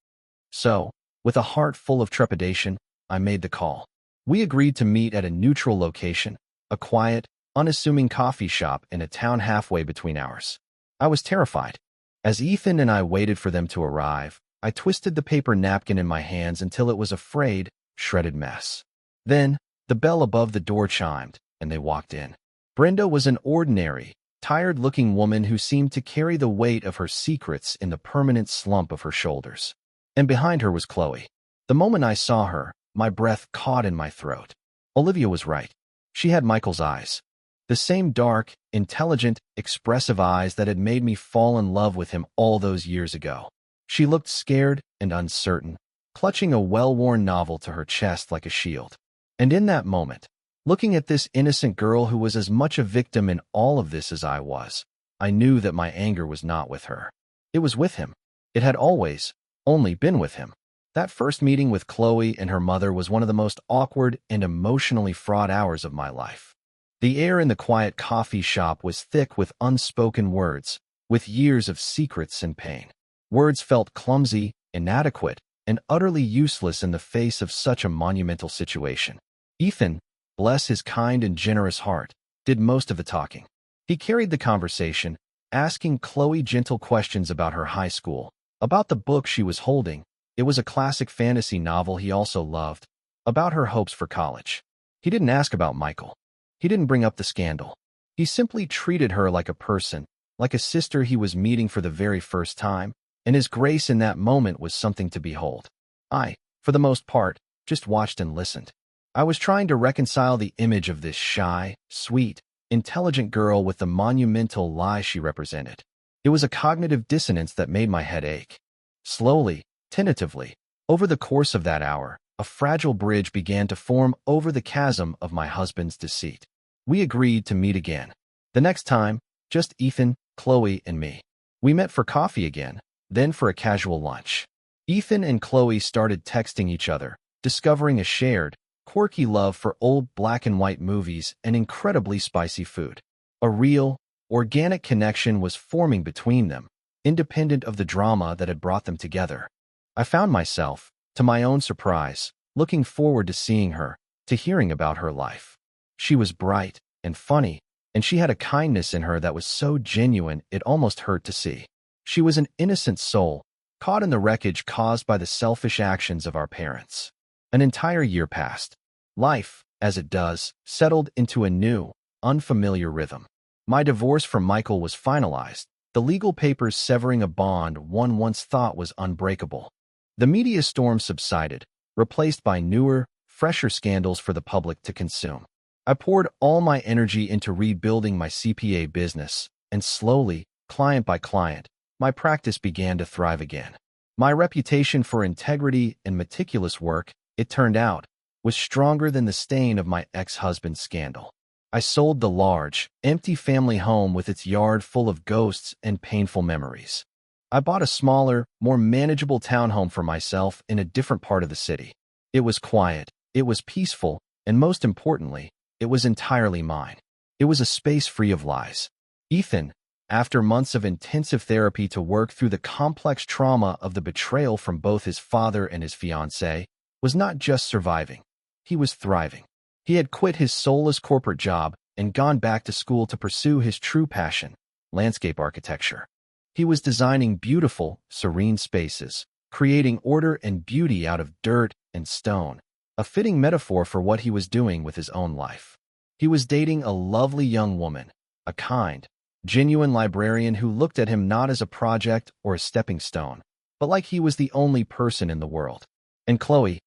So, with a heart full of trepidation, I made the call. We agreed to meet at a neutral location, a quiet, unassuming coffee shop in a town halfway between ours. I was terrified. As Ethan and I waited for them to arrive, I twisted the paper napkin in my hands until it was a frayed, shredded mess. Then, the bell above the door chimed, and they walked in. Brenda was an ordinary, tired-looking woman who seemed to carry the weight of her secrets in the permanent slump of her shoulders. And behind her was Chloe. The moment I saw her, my breath caught in my throat. Olivia was right. She had Michael's eyes. The same dark, intelligent, expressive eyes that had made me fall in love with him all those years ago. She looked scared and uncertain, clutching a well-worn novel to her chest like a shield. And in that moment, looking at this innocent girl who was as much a victim in all of this as I was, I knew that my anger was not with her. It was with him. It had always, only been with him. That first meeting with Chloe and her mother was one of the most awkward and emotionally fraught hours of my life. The air in the quiet coffee shop was thick with unspoken words, with years of secrets and pain. Words felt clumsy, inadequate, and utterly useless in the face of such a monumental situation. Ethan, bless his kind and generous heart, did most of the talking. He carried the conversation, asking Chloe gentle questions about her high school, about the book she was holding. It was a classic fantasy novel he also loved, about her hopes for college. He didn't ask about Michael. He didn't bring up the scandal. He simply treated her like a person, like a sister he was meeting for the very first time, and his grace in that moment was something to behold. I, for the most part, just watched and listened. I was trying to reconcile the image of this shy, sweet, intelligent girl with the monumental lie she represented. It was a cognitive dissonance that made my head ache. Slowly, tentatively, over the course of that hour, a fragile bridge began to form over the chasm of my husband's deceit. We agreed to meet again. The next time, just Ethan, Chloe, and me. We met for coffee again, then for a casual lunch. Ethan and Chloe started texting each other, discovering a shared, quirky love for old black and white movies and incredibly spicy food. A real, organic connection was forming between them, independent of the drama that had brought them together. I found myself, to my own surprise, looking forward to seeing her, to hearing about her life. She was bright and funny, and she had a kindness in her that was so genuine it almost hurt to see. She was an innocent soul, caught in the wreckage caused by the selfish actions of our parents. An entire year passed. Life, as it does, settled into a new, unfamiliar rhythm. My divorce from Michael was finalized, the legal papers severing a bond one once thought was unbreakable. The media storm subsided, replaced by newer, fresher scandals for the public to consume. I poured all my energy into rebuilding my CPA business, and slowly, client by client, my practice began to thrive again. My reputation for integrity and meticulous work, it turned out, was stronger than the stain of my ex-husband's scandal. I sold the large, empty family home with its yard full of ghosts and painful memories. I bought a smaller, more manageable townhome for myself in a different part of the city. It was quiet, it was peaceful, and most importantly, it was entirely mine. It was a space free of lies. Ethan, after months of intensive therapy to work through the complex trauma of the betrayal from both his father and his fiancée, was not just surviving. He was thriving. He had quit his soulless corporate job and gone back to school to pursue his true passion, landscape architecture. He was designing beautiful, serene spaces, creating order and beauty out of dirt and stone, a fitting metaphor for what he was doing with his own life. He was dating a lovely young woman, a kind, genuine librarian who looked at him not as a project or a stepping stone, but like he was the only person in the world. And Chloe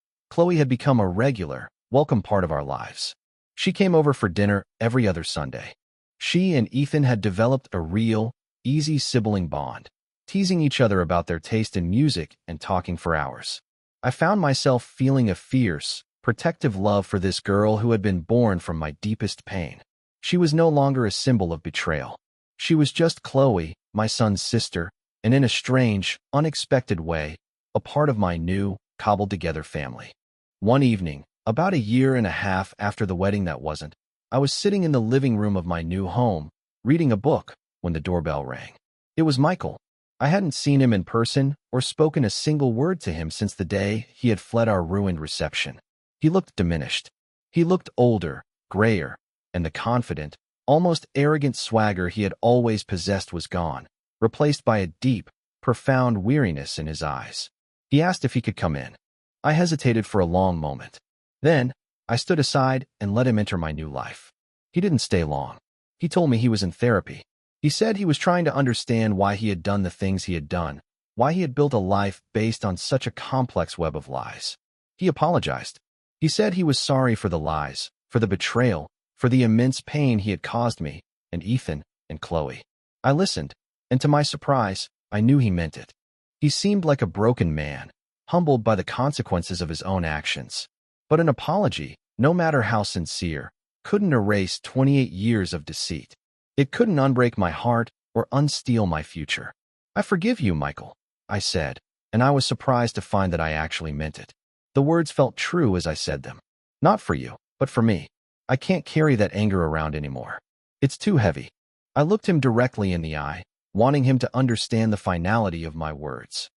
had become a regular, welcome part of our lives. She came over for dinner every other Sunday. She and Ethan had developed a real, easy sibling bond, teasing each other about their taste in music and talking for hours. I found myself feeling a fierce, protective love for this girl who had been born from my deepest pain. She was no longer a symbol of betrayal. She was just Chloe, my son's sister, and in a strange, unexpected way, a part of my new, cobbled-together family. One evening, about a year and a half after the wedding that wasn't, I was sitting in the living room of my new home, reading a book, when the doorbell rang. It was Michael. I hadn't seen him in person or spoken a single word to him since the day he had fled our ruined reception. He looked diminished. He looked older, grayer, and the confident, almost arrogant swagger he had always possessed was gone, replaced by a deep, profound weariness in his eyes. He asked if he could come in. I hesitated for a long moment. Then, I stood aside and let him enter my new life. He didn't stay long. He told me he was in therapy. He said he was trying to understand why he had done the things he had done, why he had built a life based on such a complex web of lies. He apologized. He said he was sorry for the lies, for the betrayal, for the immense pain he had caused me, and Ethan, and Chloe. I listened, and to my surprise, I knew he meant it. He seemed like a broken man, humbled by the consequences of his own actions. But an apology, no matter how sincere, couldn't erase 28 years of deceit. It couldn't unbreak my heart or unsteal my future. "I forgive you, Michael," I said, and I was surprised to find that I actually meant it. The words felt true as I said them. Not for you, but for me. I can't carry that anger around anymore. It's too heavy. I looked him directly in the eye, wanting him to understand the finality of my words.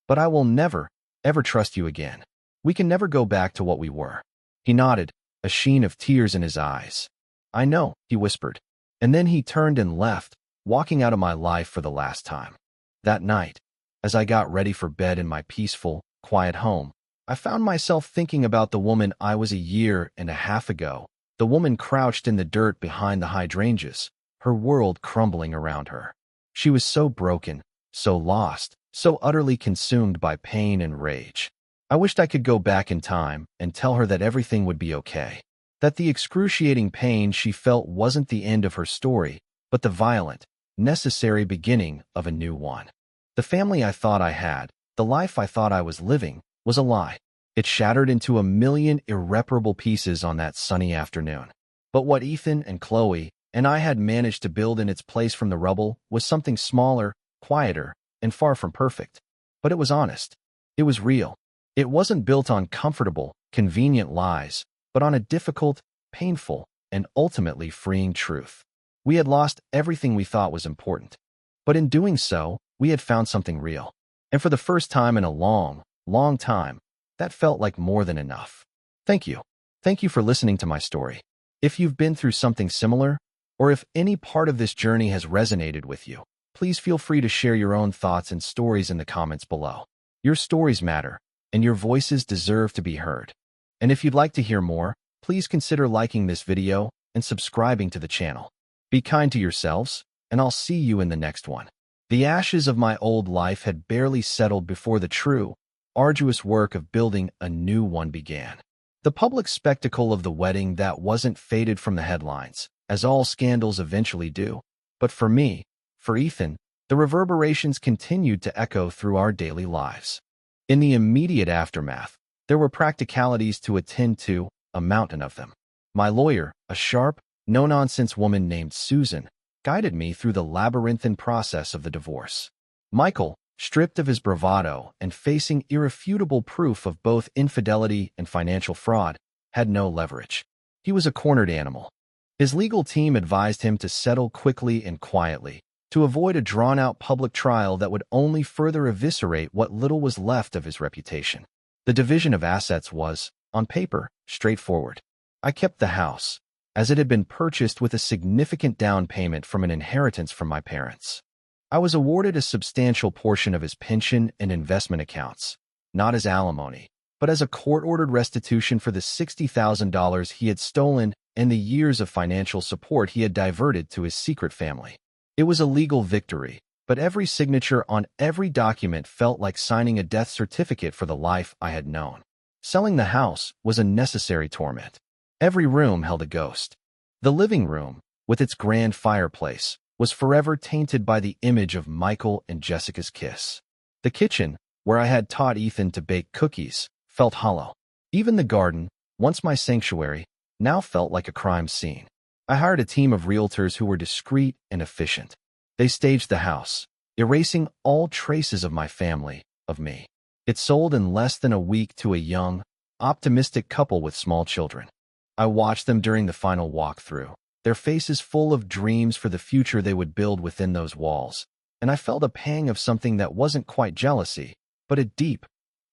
But I will never, ever trust you again. We can never go back to what we were. He nodded, a sheen of tears in his eyes. "I know," he whispered. And then he turned and left, walking out of my life for the last time. That night, as I got ready for bed in my peaceful, quiet home, I found myself thinking about the woman I was a year and a half ago, the woman crouched in the dirt behind the hydrangeas, her world crumbling around her. She was so broken, so lost, so utterly consumed by pain and rage. I wished I could go back in time and tell her that everything would be okay, that the excruciating pain she felt wasn't the end of her story, but the violent, necessary beginning of a new one. The family I thought I had, the life I thought I was living, was a lie. It shattered into a million irreparable pieces on that sunny afternoon. But what Ethan and Chloe and I had managed to build in its place from the rubble was something smaller, quieter, and far from perfect. But it was honest. It was real. It wasn't built on comfortable, convenient lies, but on a difficult, painful, and ultimately freeing truth. We had lost everything we thought was important. But in doing so, we had found something real. And for the first time in a long, long time, that felt like more than enough. Thank you. Thank you for listening to my story. If you've been through something similar, or if any part of this journey has resonated with you, please feel free to share your own thoughts and stories in the comments below. Your stories matter, and your voices deserve to be heard. And if you'd like to hear more, please consider liking this video and subscribing to the channel. Be kind to yourselves, and I'll see you in the next one. The ashes of my old life had barely settled before the true, arduous work of building a new one began. The public spectacle of the wedding that wasn't faded from the headlines, as all scandals eventually do. But for me, for Ethan, the reverberations continued to echo through our daily lives. In the immediate aftermath, there were practicalities to attend to, a mountain of them. My lawyer, a sharp, no-nonsense woman named Susan, guided me through the labyrinthine process of the divorce. Michael, stripped of his bravado and facing irrefutable proof of both infidelity and financial fraud, had no leverage. He was a cornered animal. His legal team advised him to settle quickly and quietly, to avoid a drawn-out public trial that would only further eviscerate what little was left of his reputation. The division of assets was, on paper, straightforward. I kept the house, as it had been purchased with a significant down payment from an inheritance from my parents. I was awarded a substantial portion of his pension and investment accounts, not as alimony, but as a court-ordered restitution for the $60,000 he had stolen and the years of financial support he had diverted to his secret family. It was a legal victory, but every signature on every document felt like signing a death certificate for the life I had known. Selling the house was a necessary torment. Every room held a ghost. The living room, with its grand fireplace, was forever tainted by the image of Michael and Jessica's kiss. The kitchen, where I had taught Ethan to bake cookies, felt hollow. Even the garden, once my sanctuary, now felt like a crime scene. I hired a team of realtors who were discreet and efficient. They staged the house, erasing all traces of my family, of me. It sold in less than a week to a young, optimistic couple with small children. I watched them during the final walkthrough, their faces full of dreams for the future they would build within those walls, and I felt a pang of something that wasn't quite jealousy, but a deep,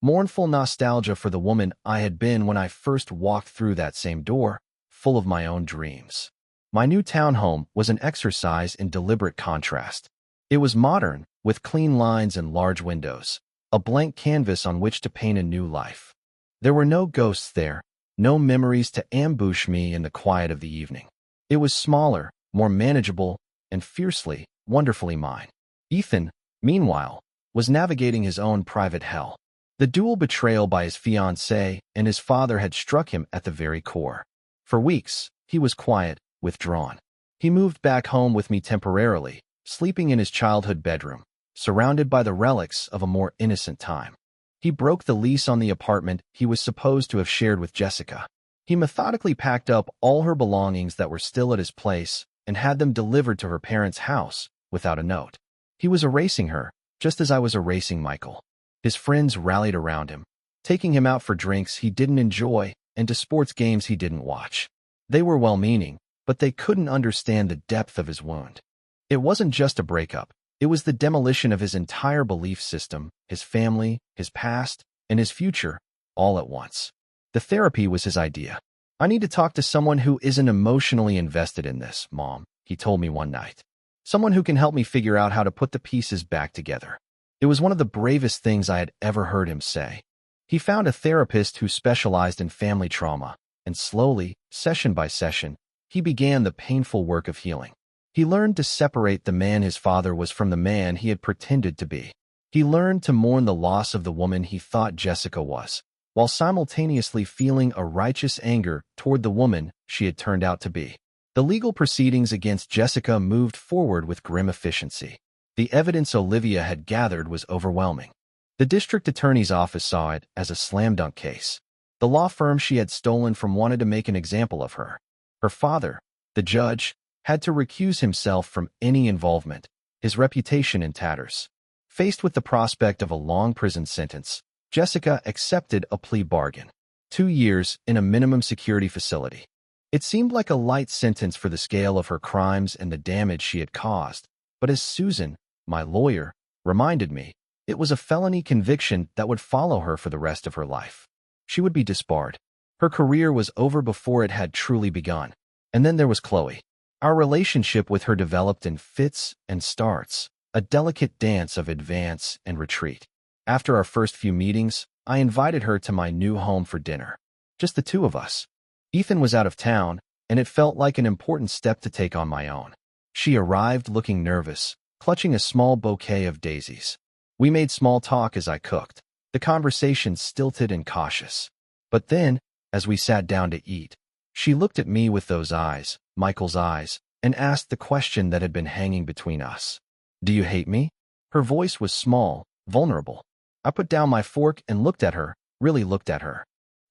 mournful nostalgia for the woman I had been when I first walked through that same door, full of my own dreams. My new townhome was an exercise in deliberate contrast. It was modern, with clean lines and large windows, a blank canvas on which to paint a new life. There were no ghosts there, no memories to ambush me in the quiet of the evening. It was smaller, more manageable, and fiercely, wonderfully mine. Ethan, meanwhile, was navigating his own private hell. The dual betrayal by his fiancée and his father had struck him at the very core. For weeks, he was quiet, withdrawn. He moved back home with me temporarily, sleeping in his childhood bedroom, surrounded by the relics of a more innocent time. He broke the lease on the apartment he was supposed to have shared with Jessica. He methodically packed up all her belongings that were still at his place and had them delivered to her parents' house without a note. He was erasing her, just as I was erasing Michael. His friends rallied around him, taking him out for drinks he didn't enjoy and to sports games he didn't watch. They were well-meaning, but they couldn't understand the depth of his wound. It wasn't just a breakup. It was the demolition of his entire belief system, his family, his past, and his future, all at once. The therapy was his idea. "I need to talk to someone who isn't emotionally invested in this, Mom," he told me one night. "Someone who can help me figure out how to put the pieces back together." It was one of the bravest things I had ever heard him say. He found a therapist who specialized in family trauma, and slowly, session by session, he began the painful work of healing. He learned to separate the man his father was from the man he had pretended to be. He learned to mourn the loss of the woman he thought Jessica was, while simultaneously feeling a righteous anger toward the woman she had turned out to be. The legal proceedings against Jessica moved forward with grim efficiency. The evidence Olivia had gathered was overwhelming. The district attorney's office saw it as a slam-dunk case. The law firm she had stolen from wanted to make an example of her. Her father, the judge, had to recuse himself from any involvement, his reputation in tatters. Faced with the prospect of a long prison sentence, Jessica accepted a plea bargain: 2 years in a minimum security facility. It seemed like a light sentence for the scale of her crimes and the damage she had caused, but as Susan, my lawyer, reminded me, it was a felony conviction that would follow her for the rest of her life. She would be disbarred. Her career was over before it had truly begun. And then there was Chloe. Our relationship with her developed in fits and starts, a delicate dance of advance and retreat. After our first few meetings, I invited her to my new home for dinner. Just the two of us. Ethan was out of town, and it felt like an important step to take on my own. She arrived looking nervous, clutching a small bouquet of daisies. We made small talk as I cooked, the conversation stilted and cautious. But then, as we sat down to eat, she looked at me with those eyes, Michael's eyes, and asked the question that had been hanging between us. "Do you hate me?" Her voice was small, vulnerable. I put down my fork and looked at her, really looked at her.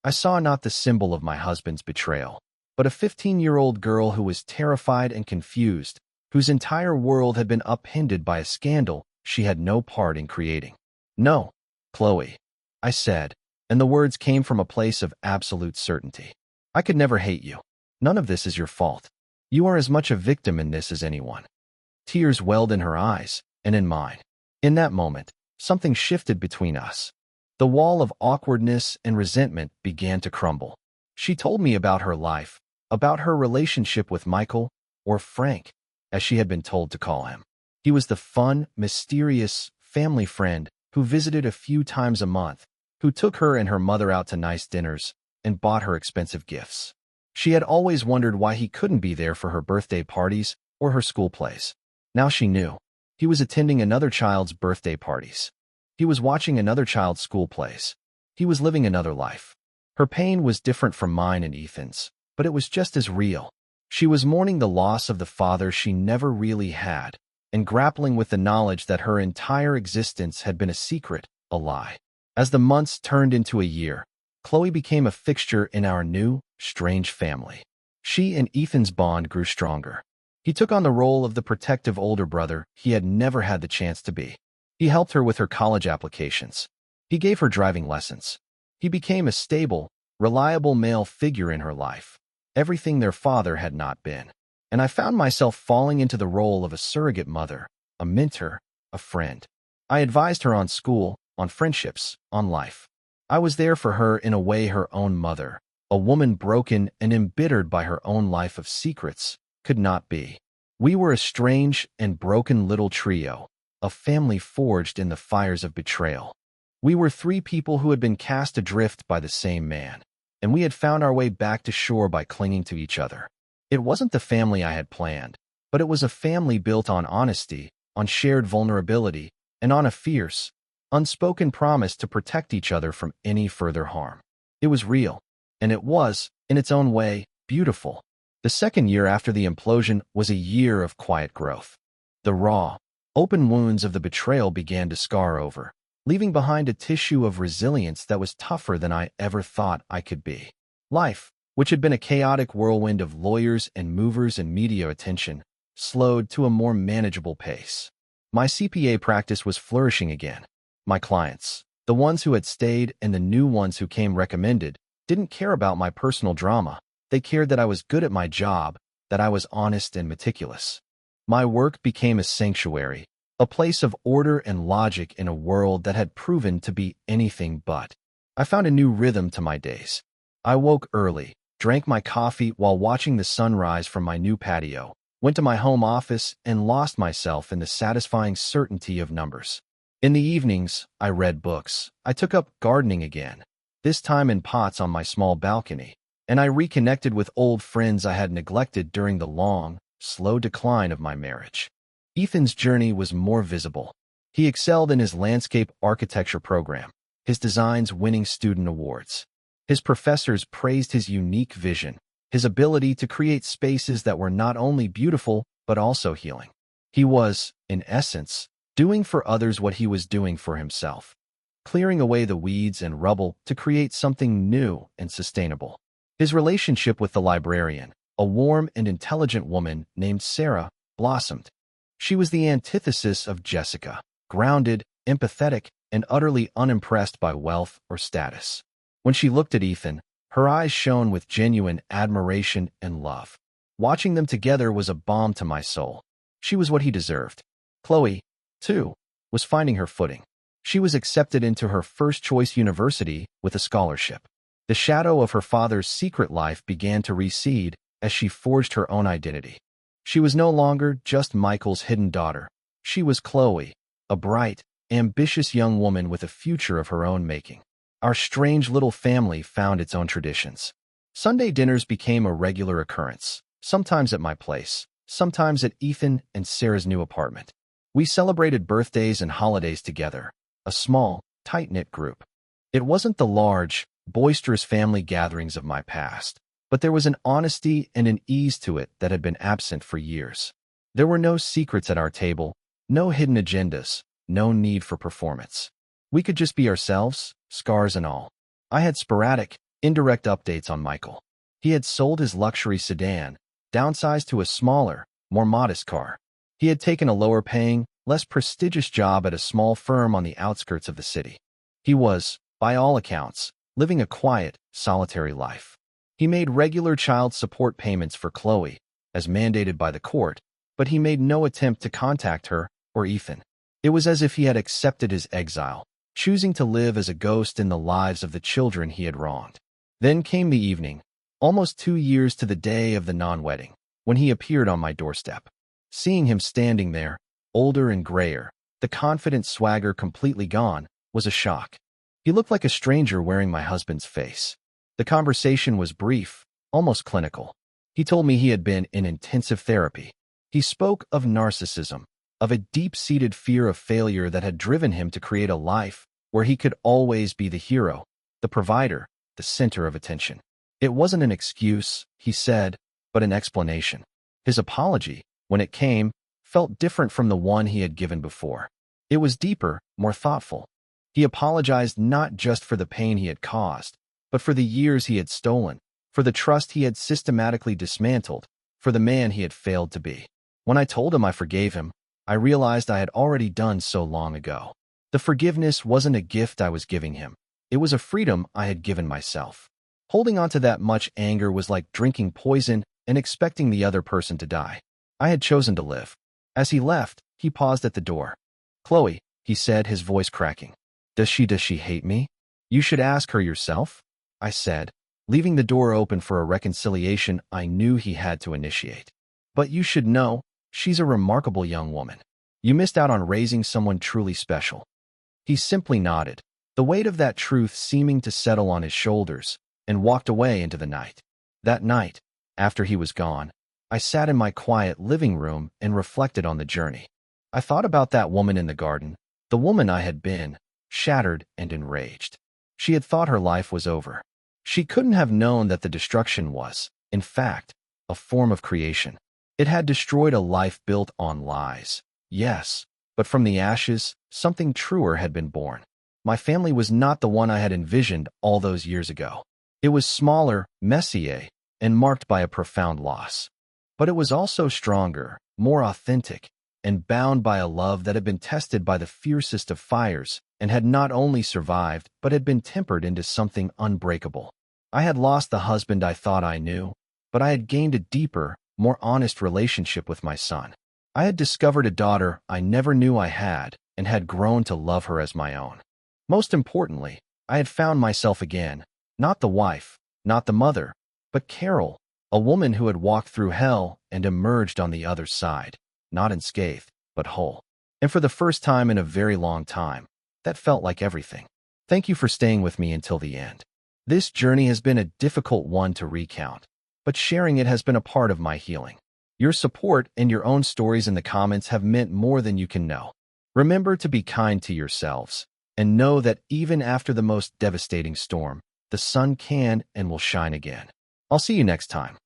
I saw not the symbol of my husband's betrayal, but a 15-year-old girl who was terrified and confused, whose entire world had been upended by a scandal she had no part in creating. "No, Chloe," I said, and the words came from a place of absolute certainty. "I could never hate you. None of this is your fault. You are as much a victim in this as anyone." Tears welled in her eyes, and in mine. In that moment, something shifted between us. The wall of awkwardness and resentment began to crumble. She told me about her life, about her relationship with Michael, or Frank, as she had been told to call him. He was the fun, mysterious family friend who visited a few times a month, who took her and her mother out to nice dinners and bought her expensive gifts. She had always wondered why he couldn't be there for her birthday parties or her school plays. Now she knew. He was attending another child's birthday parties. He was watching another child's school plays. He was living another life. Her pain was different from mine and Ethan's, but it was just as real. She was mourning the loss of the father she never really had, and grappling with the knowledge that her entire existence had been a secret, a lie. As the months turned into a year, Chloe became a fixture in our new, strange family. She and Ethan's bond grew stronger. He took on the role of the protective older brother he had never had the chance to be. He helped her with her college applications. He gave her driving lessons. He became a stable, reliable male figure in her life, everything their father had not been. And I found myself falling into the role of a surrogate mother, a mentor, a friend. I advised her on school, on friendships, on life. I was there for her in a way her own mother, a woman broken and embittered by her own life of secrets, could not be. We were a strange and broken little trio, a family forged in the fires of betrayal. We were three people who had been cast adrift by the same man, and we had found our way back to shore by clinging to each other. It wasn't the family I had planned, but it was a family built on honesty, on shared vulnerability, and on a fierce, unspoken promise to protect each other from any further harm. It was real, and it was, in its own way, beautiful. The second year after the implosion was a year of quiet growth. The raw, open wounds of the betrayal began to scar over, leaving behind a tissue of resilience that was tougher than I ever thought I could be. Life, which had been a chaotic whirlwind of lawyers and movers and media attention, slowed to a more manageable pace. My CPA practice was flourishing again. My clients, the ones who had stayed and the new ones who came recommended, didn't care about my personal drama. They cared that I was good at my job, that I was honest and meticulous. My work became a sanctuary, a place of order and logic in a world that had proven to be anything but. I found a new rhythm to my days. I woke early, drank my coffee while watching the sunrise from my new patio, went to my home office, and lost myself in the satisfying certainty of numbers. In the evenings, I read books. I took up gardening again, this time in pots on my small balcony, and I reconnected with old friends I had neglected during the long, slow decline of my marriage. Ethan's journey was more visible. He excelled in his landscape architecture program, his designs winning student awards. His professors praised his unique vision, his ability to create spaces that were not only beautiful but also healing. He was, in essence, doing for others what he was doing for himself, clearing away the weeds and rubble to create something new and sustainable. His relationship with the librarian, a warm and intelligent woman named Sarah, blossomed. She was the antithesis of Jessica, grounded, empathetic, and utterly unimpressed by wealth or status. When she looked at Ethan, her eyes shone with genuine admiration and love. Watching them together was a balm to my soul. She was what he deserved. Chloe, too, was finding her footing. She was accepted into her first-choice university with a scholarship. The shadow of her father's secret life began to recede as she forged her own identity. She was no longer just Michael's hidden daughter. She was Chloe, a bright, ambitious young woman with a future of her own making. Our strange little family found its own traditions. Sunday dinners became a regular occurrence, sometimes at my place, sometimes at Ethan and Sarah's new apartment. We celebrated birthdays and holidays together, a small, tight-knit group. It wasn't the large, boisterous family gatherings of my past, but there was an honesty and an ease to it that had been absent for years. There were no secrets at our table, no hidden agendas, no need for performance. We could just be ourselves, scars and all. I had sporadic, indirect updates on Michael. He had sold his luxury sedan, downsized to a smaller, more modest car. He had taken a lower-paying, less prestigious job at a small firm on the outskirts of the city. He was, by all accounts, living a quiet, solitary life. He made regular child support payments for Chloe, as mandated by the court, but he made no attempt to contact her or Ethan. It was as if he had accepted his exile, choosing to live as a ghost in the lives of the children he had wronged. Then came the evening, almost 2 years to the day of the non-wedding, when he appeared on my doorstep. Seeing him standing there, older and grayer, the confident swagger completely gone, was a shock. He looked like a stranger wearing my husband's face. The conversation was brief, almost clinical. He told me he had been in intensive therapy. He spoke of narcissism, of a deep-seated fear of failure that had driven him to create a life where he could always be the hero, the provider, the center of attention. It wasn't an excuse, he said, but an explanation. His apology, when it came, felt different from the one he had given before. It was deeper, more thoughtful. He apologized not just for the pain he had caused, but for the years he had stolen, for the trust he had systematically dismantled, for the man he had failed to be. When I told him I forgave him, I realized I had already done so long ago. The forgiveness wasn't a gift I was giving him. It was a freedom I had given myself. Holding on to that much anger was like drinking poison and expecting the other person to die. I had chosen to live. As he left, he paused at the door. "Chloe," he said, his voice cracking. Does she hate me? You should ask her yourself," I said, leaving the door open for a reconciliation I knew he had to initiate. "But you should know, she's a remarkable young woman. You missed out on raising someone truly special." He simply nodded, the weight of that truth seeming to settle on his shoulders, and walked away into the night. That night, after he was gone, I sat in my quiet living room and reflected on the journey. I thought about that woman in the garden, the woman I had been, shattered and enraged. She had thought her life was over. She couldn't have known that the destruction was, in fact, a form of creation. It had destroyed a life built on lies. Yes, but from the ashes, something truer had been born. My family was not the one I had envisioned all those years ago. It was smaller, messier, and marked by a profound loss. But it was also stronger, more authentic, and bound by a love that had been tested by the fiercest of fires and had not only survived but had been tempered into something unbreakable. I had lost the husband I thought I knew, but I had gained a deeper, more honest relationship with my son. I had discovered a daughter I never knew I had and had grown to love her as my own. Most importantly, I had found myself again, not the wife, not the mother, but Carol, a woman who had walked through hell and emerged on the other side, not unscathed, but whole. And for the first time in a very long time, that felt like everything. Thank you for staying with me until the end. This journey has been a difficult one to recount, but sharing it has been a part of my healing. Your support and your own stories in the comments have meant more than you can know. Remember to be kind to yourselves, and know that even after the most devastating storm, the sun can and will shine again. I'll see you next time.